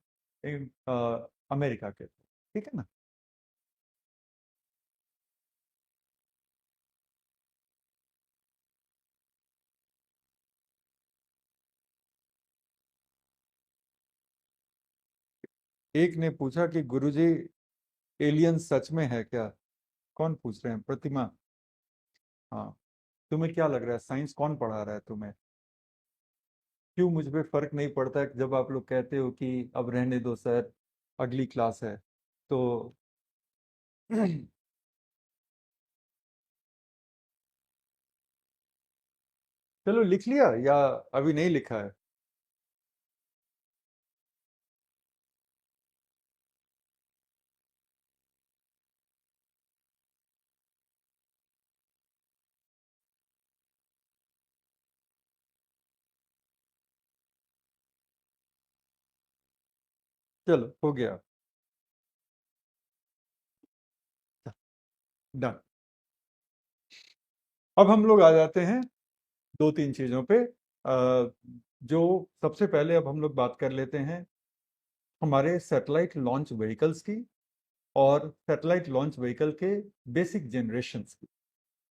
अमेरिका के थे। ठीक है ना। एक ने पूछा कि गुरुजी एलियन सच में है क्या? कौन पूछ रहे हैं? प्रतिमा। हाँ, तुम्हें क्या लग रहा है, साइंस कौन पढ़ा रहा है तुम्हें? क्यों मुझ पे फर्क नहीं पड़ता है जब आप लोग कहते हो कि अब रहने दो सर, अगली क्लास है तो? चलो लिख लिया या अभी नहीं लिखा है? चलो हो गया, डन। अब हम लोग आ जाते हैं दो तीन चीजों पे। जो सबसे पहले अब हम लोग बात कर लेते हैं हमारे सैटेलाइट लॉन्च व्हीकल्स की, और सैटेलाइट लॉन्च व्हीकल के बेसिक जनरेशंस की।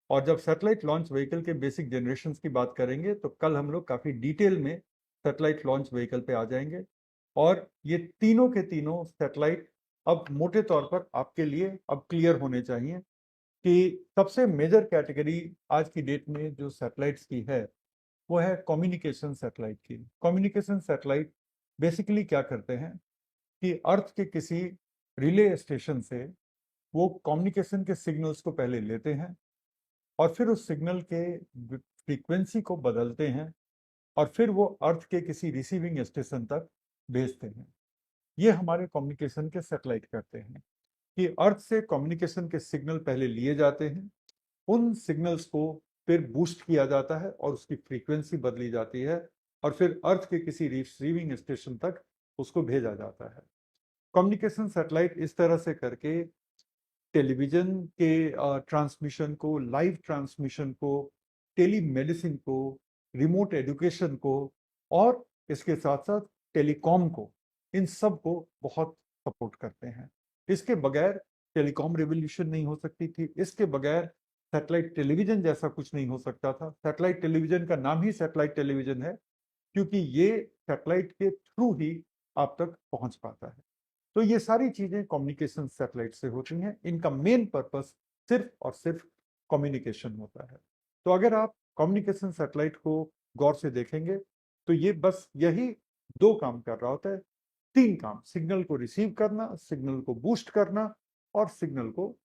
और जब सैटेलाइट लॉन्च व्हीकल के बेसिक जनरेशंस की बात करेंगे तो कल हम लोग काफ़ी डिटेल में सैटेलाइट लॉन्च व्हीकल पे आ जाएंगे। और ये तीनों के तीनों सैटेलाइट अब मोटे तौर पर आपके लिए अब क्लियर होने चाहिए कि सबसे मेजर कैटेगरी आज की डेट में जो सैटेलाइट्स की है वो है कम्युनिकेशन सैटेलाइट की। कम्युनिकेशन सैटेलाइट बेसिकली क्या करते हैं कि अर्थ के किसी रिले स्टेशन से वो कम्युनिकेशन के सिग्नल्स को पहले लेते हैं, और फिर उस सिग्नल के फ्रीक्वेंसी को बदलते हैं, और फिर वो अर्थ के किसी रिसीविंग स्टेशन तक भेजते हैं। ये हमारे कम्युनिकेशन के सैटेलाइट करते हैं कि अर्थ से कम्युनिकेशन के सिग्नल पहले लिए जाते हैं, उन सिग्नल्स को फिर बूस्ट किया जाता है और उसकी फ्रीक्वेंसी बदली जाती है, और फिर अर्थ के किसी रिसीविंग स्टेशन तक उसको भेजा जाता है। कम्युनिकेशन सैटेलाइट इस तरह से करके टेलीविजन के ट्रांसमिशन को, लाइव ट्रांसमिशन को, टेलीमेडिसिन को, रिमोट एजुकेशन को, और इसके साथ साथ टेलीकॉम को, इन सब को बहुत सपोर्ट करते हैं। इसके बगैर टेलीकॉम रेवोल्यूशन नहीं हो सकती थी। इसके बगैर सैटेलाइट टेलीविजन जैसा कुछ नहीं हो सकता था। सैटेलाइट टेलीविजन का नाम ही सैटेलाइट टेलीविजन है क्योंकि ये सैटेलाइट के थ्रू ही आप तक पहुंच पाता है। तो ये सारी चीजें कम्युनिकेशन सैटेलाइट से होती हैं। इनका मेन पर्पस सिर्फ और सिर्फ कम्युनिकेशन होता है। तो अगर आप कम्युनिकेशन सैटेलाइट को गौर से देखेंगे तो ये बस यही दो काम कर रहा होता है। तीन काम: सिग्नल को रिसीव करना, सिग्नल को बूस्ट करना और सिग्नल को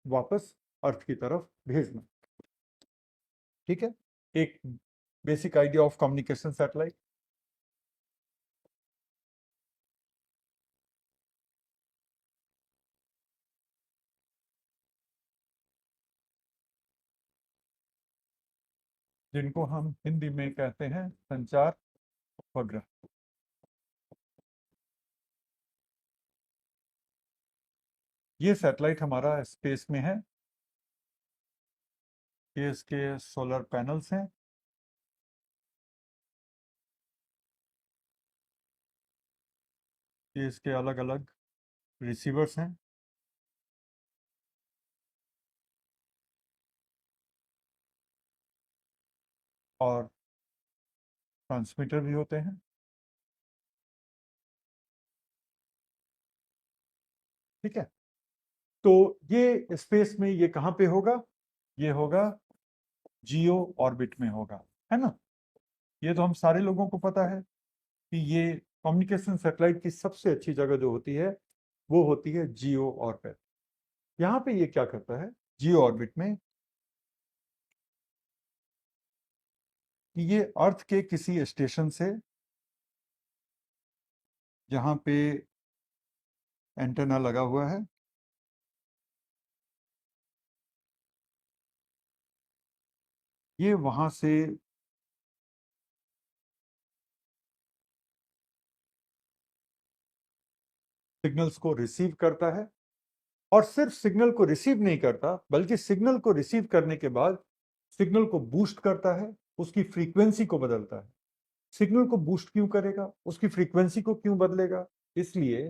वापस अर्थ की तरफ भेजना। ठीक है, एक basic idea of communication satellite. जिनको हम हिंदी में कहते हैं संचार उपग्रह। ये सैटेलाइट हमारा स्पेस में है। ये इसके सोलर पैनल्स हैं। ये इसके अलग अलग रिसीवर्स हैं। और ट्रांसमीटर भी होते हैं। ठीक है, तो ये स्पेस में ये कहाँ पे होगा? ये होगा जियो ऑर्बिट में होगा, है ना। ये तो हम सारे लोगों को पता है कि ये कम्युनिकेशन सैटेलाइट की सबसे अच्छी जगह जो होती है वो होती है जियो ऑर्बिट। यहाँ पे ये क्या करता है जियो ऑर्बिट में कि ये अर्थ के किसी स्टेशन से, जहाँ पे एंटेना लगा हुआ है, ये वहां से सिग्नल्स को रिसीव करता है। और सिर्फ सिग्नल को रिसीव नहीं करता बल्कि सिग्नल को रिसीव करने के बाद सिग्नल को बूस्ट करता है, उसकी फ्रीक्वेंसी को बदलता है। सिग्नल को बूस्ट क्यों करेगा, उसकी फ्रीक्वेंसी को क्यों बदलेगा? इसलिए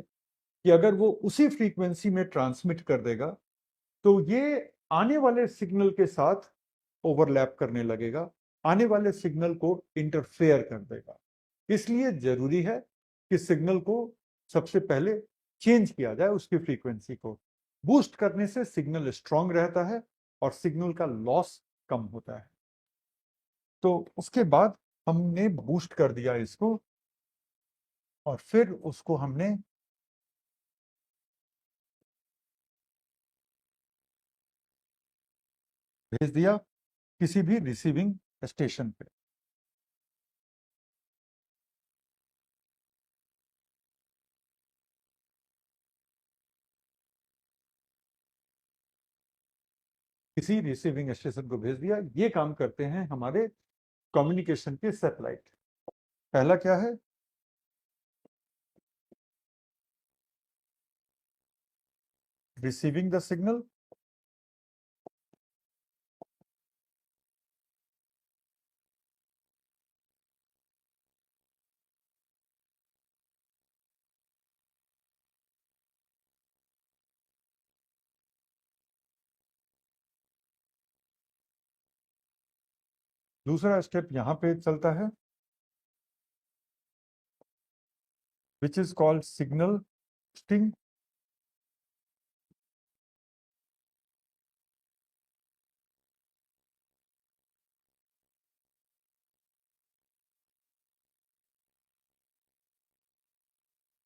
कि अगर वो उसी फ्रीक्वेंसी में ट्रांसमिट कर देगा तो ये आने वाले सिग्नल के साथ ओवरलैप करने लगेगा, आने वाले सिग्नल को इंटरफेयर कर देगा। इसलिए जरूरी है कि सिग्नल को सबसे पहले चेंज किया जाए, उसकी फ्रीक्वेंसी को बूस्ट करने से सिग्नल स्ट्रांग रहता है और सिग्नल का लॉस कम होता है। तो उसके बाद हमने बूस्ट कर दिया इसको और फिर उसको हमने भेज दिया किसी भी रिसीविंग स्टेशन पे। किसी रिसीविंग स्टेशन को भेज दिया। ये काम करते हैं हमारे कम्युनिकेशन के सैटेलाइट। पहला क्या है? Receiving the signal. दूसरा स्टेप यहां पे चलता है which is called signal boosting.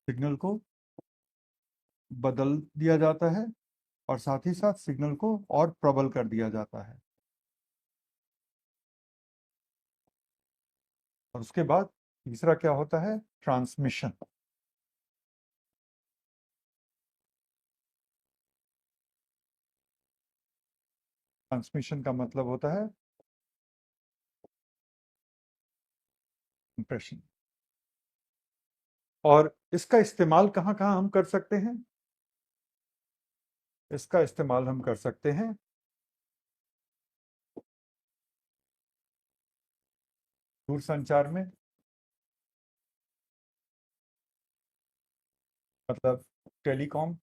Signal को बदल दिया जाता है और साथ ही साथ सिग्नल को और प्रबल कर दिया जाता है। और उसके बाद तीसरा क्या होता है? ट्रांसमिशन। ट्रांसमिशन का मतलब होता है इंप्रेशन। और इसका इस्तेमाल कहाँ कहाँ हम कर सकते हैं? इसका इस्तेमाल हम कर सकते हैं दूरसंचार में, मतलब टेलीकॉम।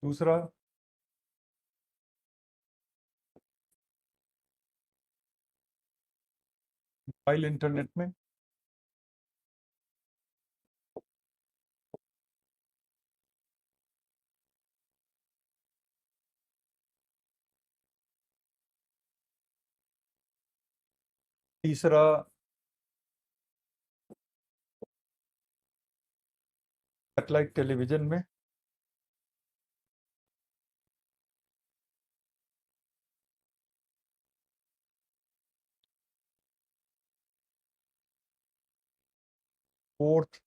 दूसरा मोबाइल इंटरनेट में। तीसरा सैटेलाइट टेलीविजन में। फोर्थ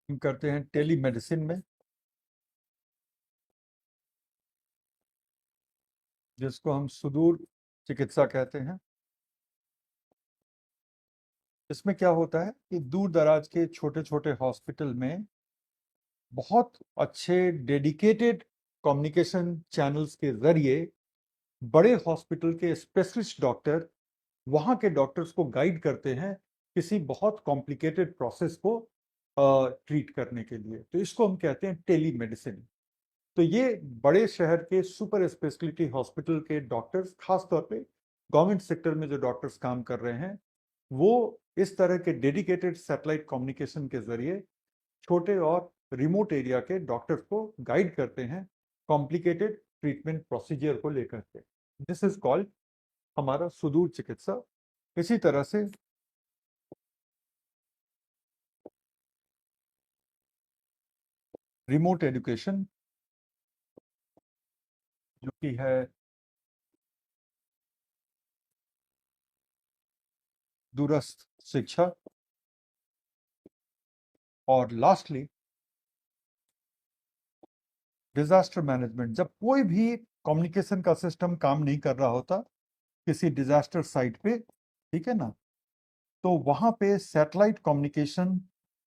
हम करते हैं टेलीमेडिसिन में, जिसको हम सुदूर चिकित्सा कहते हैं। इसमें क्या होता है कि दूर दराज के छोटे छोटे हॉस्पिटल में बहुत अच्छे डेडिकेटेड कम्युनिकेशन चैनल्स के जरिए बड़े हॉस्पिटल के स्पेशलिस्ट डॉक्टर वहाँ के डॉक्टर्स को गाइड करते हैं किसी बहुत कॉम्प्लिकेटेड प्रोसेस को ट्रीट करने के लिए। तो इसको हम कहते हैं टेलीमेडिसिन। तो ये बड़े शहर के सुपर स्पेशलिटी हॉस्पिटल के डॉक्टर्स, खास तौर पे गवर्नमेंट सेक्टर में जो डॉक्टर्स काम कर रहे हैं, वो इस तरह के डेडिकेटेड सैटेलाइट कम्युनिकेशन के जरिए छोटे और रिमोट एरिया के डॉक्टर्स को गाइड करते हैं कॉम्प्लिकेटेड ट्रीटमेंट प्रोसीजर को लेकर के। दिस इज कॉल्ड हमारा सुदूर चिकित्सा। इसी तरह से रिमोट एजुकेशन, जो कि है दूरस्थ शिक्षा। और लास्टली डिजास्टर मैनेजमेंट, जब कोई भी कम्युनिकेशन का सिस्टम काम नहीं कर रहा होता किसी डिजास्टर साइट पे, ठीक है ना, तो वहां पे सैटेलाइट कम्युनिकेशन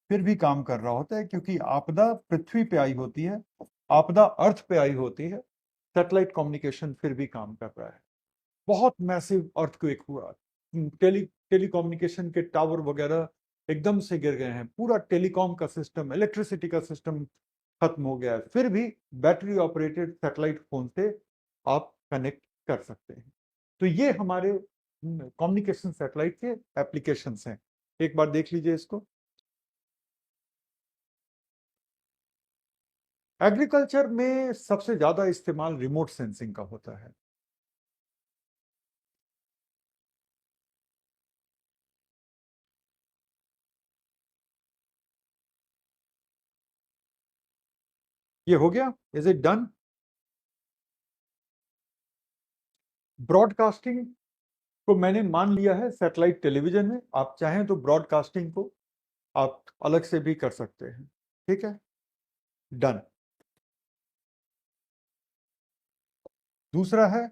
फिर भी काम कर रहा होता है, क्योंकि आपदा पृथ्वी पे आई होती है, आपदा अर्थ पे आई होती है, सैटेलाइट कम्युनिकेशन फिर भी काम कर रहा है। बहुत मैसिव अर्थक्वेक हुआ, टेलीकम्युनिकेशन के टावर वगैरह एकदम से गिर गए हैं, पूरा टेलीकॉम का सिस्टम, इलेक्ट्रिसिटी का सिस्टम खत्म हो गया है, फिर भी बैटरी ऑपरेटेड सैटेलाइट फोन से आप कनेक्ट कर सकते हैं। तो ये हमारे कम्युनिकेशन सैटेलाइट के एप्लीकेशंस हैं। एक बार देख लीजिए इसको। एग्रीकल्चर में सबसे ज्यादा इस्तेमाल रिमोट सेंसिंग का होता है। ये हो गया, इज इट डन? ब्रॉडकास्टिंग को मैंने मान लिया है सैटेलाइट टेलीविजन में, आप चाहें तो ब्रॉडकास्टिंग को आप अलग से भी कर सकते हैं। ठीक है, डन। दूसरा है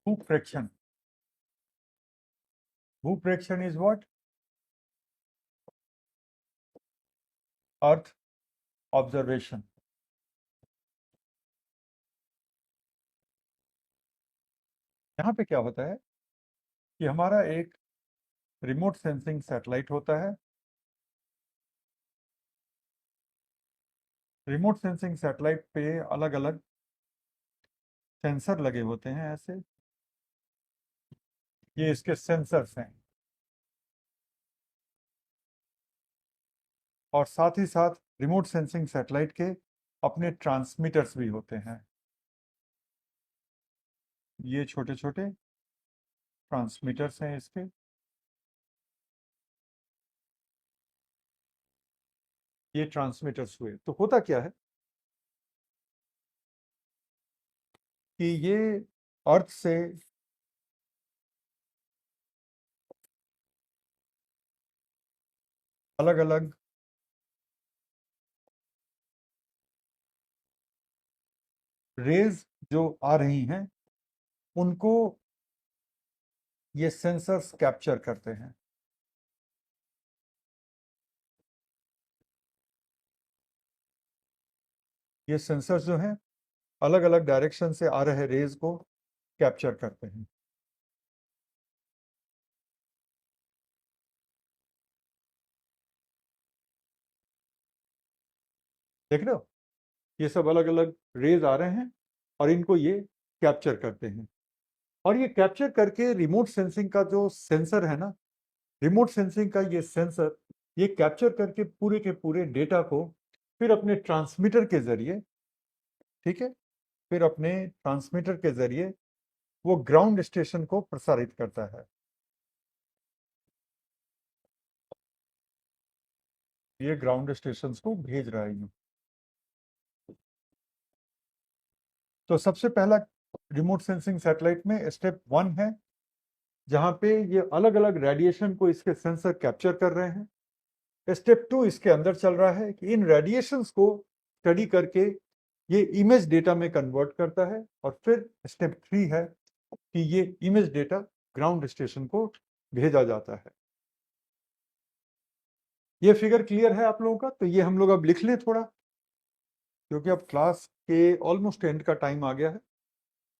भूप्रेक्षण। भूप्रेक्षण इज व्हाट? Earth observation. यहां पे क्या होता है कि हमारा एक रिमोट सेंसिंग सैटेलाइट होता है। रिमोट सेंसिंग सैटेलाइट पे अलग अलग सेंसर लगे होते हैं ऐसे, ये इसके सेंसर्स हैं। और साथ ही साथ रिमोट सेंसिंग सैटेलाइट के अपने ट्रांसमीटर्स भी होते हैं, ये छोटे छोटे ट्रांसमीटर्स हैं इसके। ये ट्रांसमीटर्स हुए, तो होता क्या है कि ये अर्थ से अलग अलग रेज जो आ रही हैं, उनको ये सेंसर्स कैप्चर करते हैं। ये सेंसर्स जो हैं अलग अलग डायरेक्शन से आ रहे रेज को कैप्चर करते हैं। देख रहे हो, ये सब अलग अलग रेज आ रहे हैं और इनको ये कैप्चर करते हैं। और ये कैप्चर करके रिमोट सेंसिंग का जो सेंसर है ना, रिमोट सेंसिंग का ये सेंसर, ये कैप्चर करके पूरे के पूरे डेटा को फिर अपने ट्रांसमीटर के जरिए, ठीक है, फिर अपने ट्रांसमीटर के जरिए वो ग्राउंड स्टेशन को प्रसारित करता है। ये ग्राउंड स्टेशन को भेज रहा है यूं। तो सबसे पहला रिमोट सेंसिंग सैटेलाइट में स्टेप 1 है, जहां पे ये अलग अलग रेडिएशन को इसके सेंसर कैप्चर कर रहे हैं। स्टेप 2 इसके अंदर चल रहा है कि इन रेडिएशंस को स्टडी करके ये इमेज डेटा में कन्वर्ट करता है, और फिर स्टेप 3 है कि ये इमेज डेटा ग्राउंड स्टेशन को भेजा जाता है। ये फिगर क्लियर है आप लोगों का? तो ये हम लोग अब लिख लें थोड़ा, क्योंकि अब क्लास के ऑलमोस्ट एंड का टाइम आ गया है।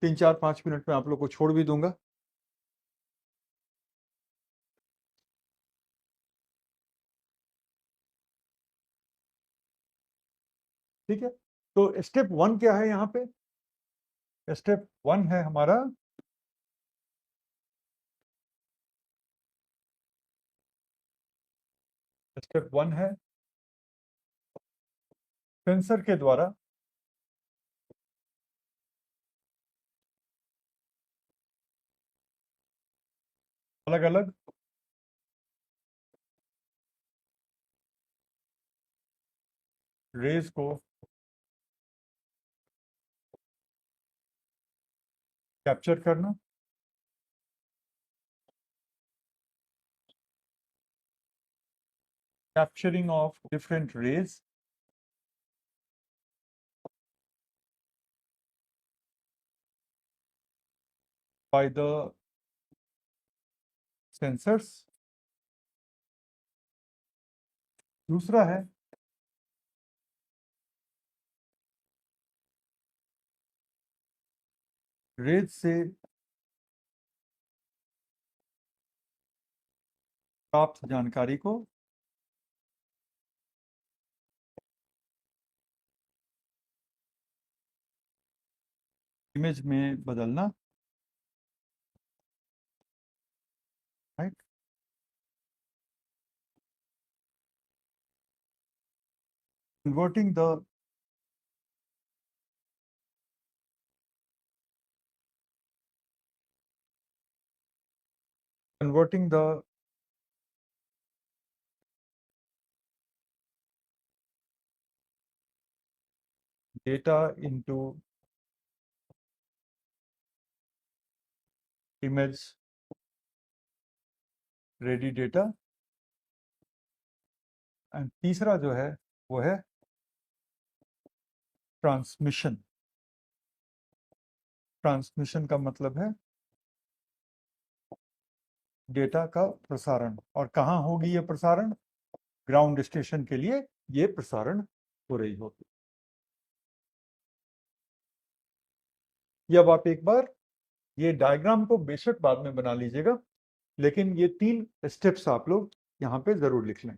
3-4-5 मिनट में आप लोग को छोड़ भी दूंगा। ठीक है, तो स्टेप 1 क्या है यहाँ पे? स्टेप 1 है हमारा स्टेप 1 है सेंसर के द्वारा अलग अलग रेज को कैप्चर करना, capturing of different rays by the sensors. दूसरा है रेज से प्राप्त जानकारी को इमेज में बदलना, right. Converting the converting the data into image ready data। And तीसरा जो है वो है ट्रांसमिशन। ट्रांसमिशन का मतलब है डेटा का प्रसारण। और कहाँ होगी ये प्रसारण? ग्राउंड स्टेशन के लिए ये प्रसारण हो रही होगी। ये अब आप एक बार ये डायग्राम को बेशक बाद में बना लीजिएगा, लेकिन ये 3 स्टेप्स आप लोग यहाँ पे जरूर लिख लें।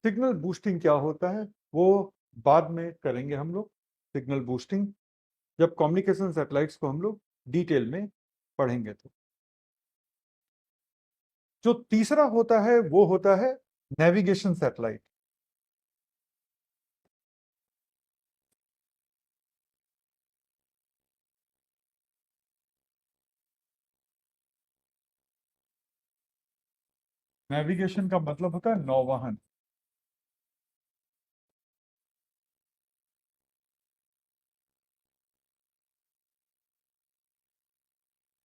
सिग्नल बूस्टिंग क्या होता है वो बाद में करेंगे हम लोग। सिग्नल बूस्टिंग जब कम्युनिकेशन सैटेलाइट्स को हम लोग डिटेल में पढ़ेंगे। तो जो तीसरा होता है वो होता है नेविगेशन सैटेलाइट। नेविगेशन का मतलब होता है नौवहन।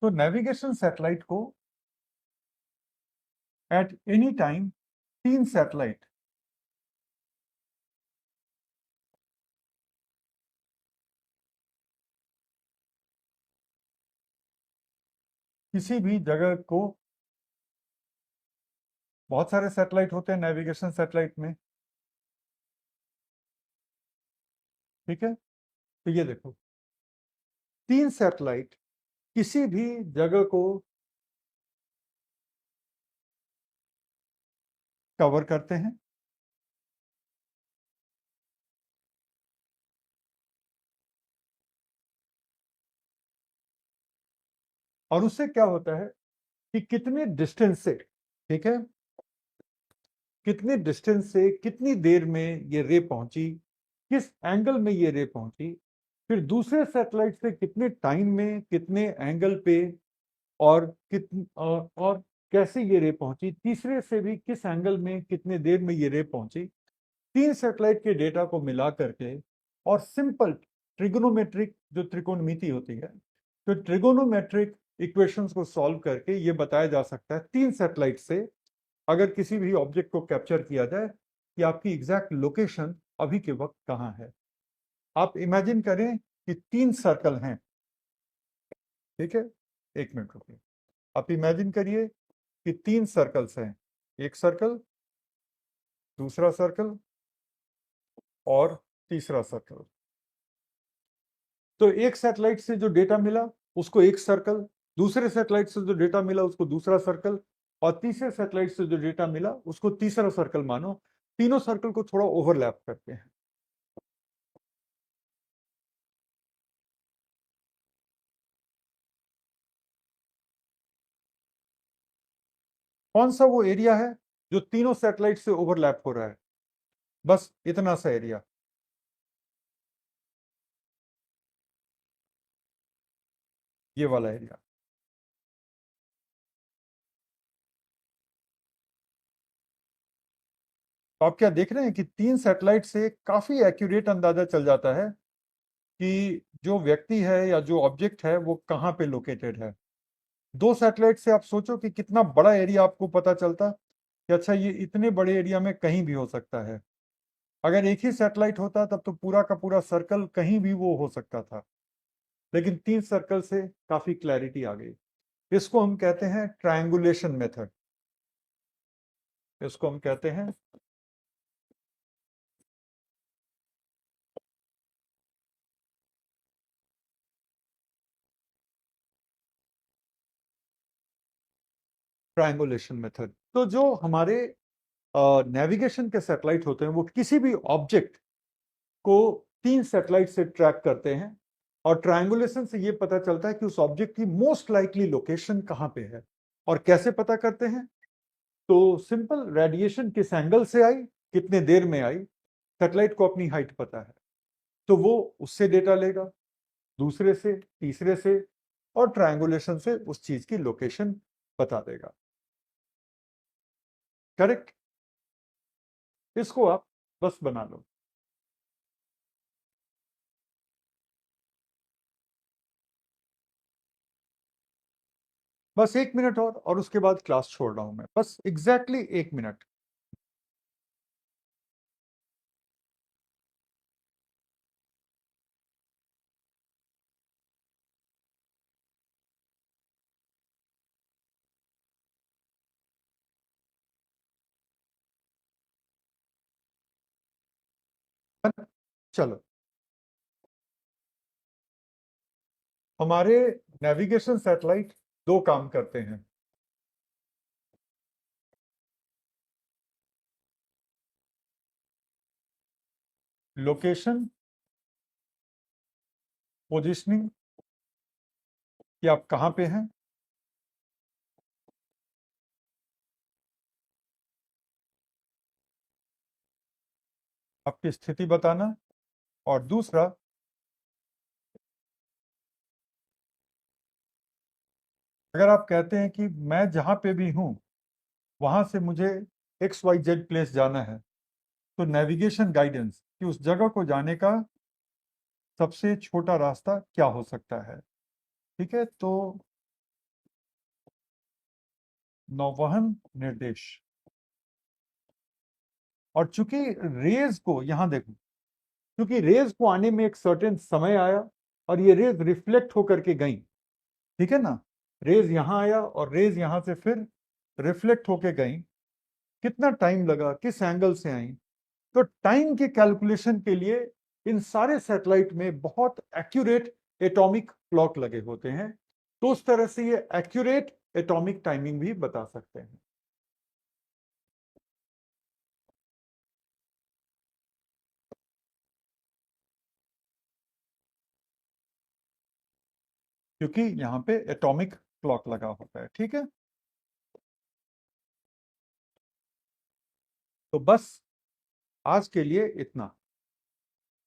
तो नेविगेशन सैटेलाइट को एट एनी टाइम 3 सैटेलाइट किसी भी जगह को, बहुत सारे सैटेलाइट होते हैं नेविगेशन सैटेलाइट में, ठीक है। तो ये देखो 3 सैटेलाइट किसी भी जगह को कवर करते हैं। और उससे क्या होता है कि कितने डिस्टेंस से, ठीक है, कितने डिस्टेंस से कितनी देर में ये रे पहुंची, किस एंगल में ये रे पहुंची, फिर दूसरे सैटेलाइट से कितने टाइम में कितने एंगल पे, और और कैसे ये रे पहुंची, तीसरे से भी किस एंगल में कितने देर में ये रे पहुंची, तीन सैटेलाइट के डेटा को मिला करके और सिंपल ट्रिगोनोमेट्रिक जो त्रिकोणमिति होती है, तो ट्रिगोनोमेट्रिक इक्वेशंस को सॉल्व करके ये बताया जा सकता है तीन सैटेलाइट से, अगर किसी भी ऑब्जेक्ट को कैप्चर किया जाए, कि आपकी एग्जैक्ट लोकेशन अभी के वक्त कहाँ है। आप इमेजिन करें कि तीन सर्कल हैं, ठीक है, एक मिनट रुकिए, आप इमेजिन करिए कि तीन सर्कल्स हैं, एक सर्कल, दूसरा सर्कल और तीसरा सर्कल। तो एक सैटेलाइट से जो डेटा मिला उसको एक सर्कल, दूसरे सैटेलाइट से जो डेटा मिला उसको दूसरा सर्कल, और तीसरे सैटेलाइट से जो डेटा मिला उसको तीसरा सर्कल मानो। तीनों सर्कल को थोड़ा ओवरलैप करते हैं। कौन सा वो एरिया है जो तीनों सैटेलाइट से ओवरलैप हो रहा है? बस इतना सा एरिया। ये वाला एरिया। तो आप क्या देख रहे हैं कि तीन सैटेलाइट से काफी एक्यूरेट अंदाजा चल जाता है कि जो व्यक्ति है या जो ऑब्जेक्ट है वो कहाँ पे लोकेटेड है। दो सैटेलाइट से आप सोचो कि कितना बड़ा एरिया आपको पता चलता कि अच्छा ये इतने बड़े एरिया में कहीं भी हो सकता है। अगर एक ही सैटेलाइट होता तब तो पूरा का पूरा सर्कल कहीं भी वो हो सकता था, लेकिन तीन सर्कल से काफी क्लैरिटी आ गई। इसको हम कहते हैं ट्रायंगुलेशन मेथड। इसको हम कहते हैं ट्रायंगुलेशन मेथड। तो जो हमारे नेविगेशन के सैटेलाइट होते हैं वो किसी भी ऑब्जेक्ट को तीन सैटेलाइट से ट्रैक करते हैं, और ट्रायंगुलेशन से ये पता चलता है कि उस ऑब्जेक्ट की मोस्ट लाइकली लोकेशन कहाँ पे है। और कैसे पता करते हैं? तो सिंपल, रेडिएशन किस एंगल से आई, कितने देर में आई, सैटेलाइट को अपनी हाइट पता है, तो वो उससे डेटा लेगा, दूसरे से, तीसरे से, और ट्रायंगुलेशन से उस चीज की लोकेशन बता देगा। करेक्ट? इसको आप बस बना लो। बस एक मिनट और उसके बाद क्लास छोड़ रहा हूं मैं, बस एग्जैक्टली एक मिनट। चलो, हमारे नेविगेशन सैटेलाइट दो काम करते हैं। लोकेशन पोजिशनिंग, कि आप कहां पे हैं, आपकी स्थिति बताना, और दूसरा, अगर आप कहते हैं कि मैं जहां पे भी हूं वहां से मुझे XYZ प्लेस जाना है, तो नेविगेशन गाइडेंस कि उस जगह को जाने का सबसे छोटा रास्ता क्या हो सकता है। ठीक है, तो नौवहन निर्देश। और चूंकि रेज को यहां देखो, क्योंकि रेज को आने में एक सर्टेन समय आया और ये रेज रिफ्लेक्ट होकर के गई, ठीक है ना, रेज यहां आया और रेज यहां से फिर रिफ्लेक्ट होके गई, कितना टाइम लगा, किस एंगल से आई। तो टाइम के कैलकुलेशन के लिए इन सारे सैटेलाइट में बहुत एक्यूरेट एटॉमिक क्लॉक लगे होते हैं, तो उस तरह से ये एक्यूरेट एटॉमिक टाइमिंग भी बता सकते हैं। क्योंकि यहाँ पे एटॉमिक क्लॉक लगा होता है। ठीक है, तो बस आज के लिए इतना।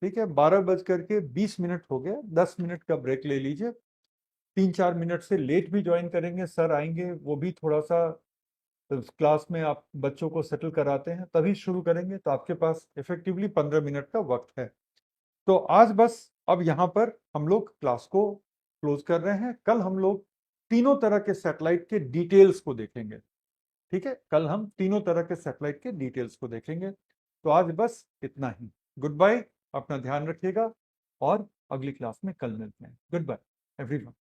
ठीक है, 12:20 हो गया, 10 मिनट का ब्रेक ले लीजिए। 3-4 मिनट से लेट भी ज्वाइन करेंगे, सर आएंगे, वो भी थोड़ा सा क्लास में आप बच्चों को सेटल कराते हैं, तभी शुरू करेंगे, तो आपके पास इफेक्टिवली 15 मिनट का वक्त है। तो आज बस अब यहाँ पर हम लोग क्लास को क्लोज कर रहे हैं। कल हम लोग तीनों तरह के सैटेलाइट के डिटेल्स को देखेंगे। ठीक है, कल हम तीनों तरह के सैटेलाइट के डिटेल्स को देखेंगे। तो आज बस इतना ही। गुड बाय, अपना ध्यान रखिएगा और अगली क्लास में कल मिलते हैं। Goodbye everyone.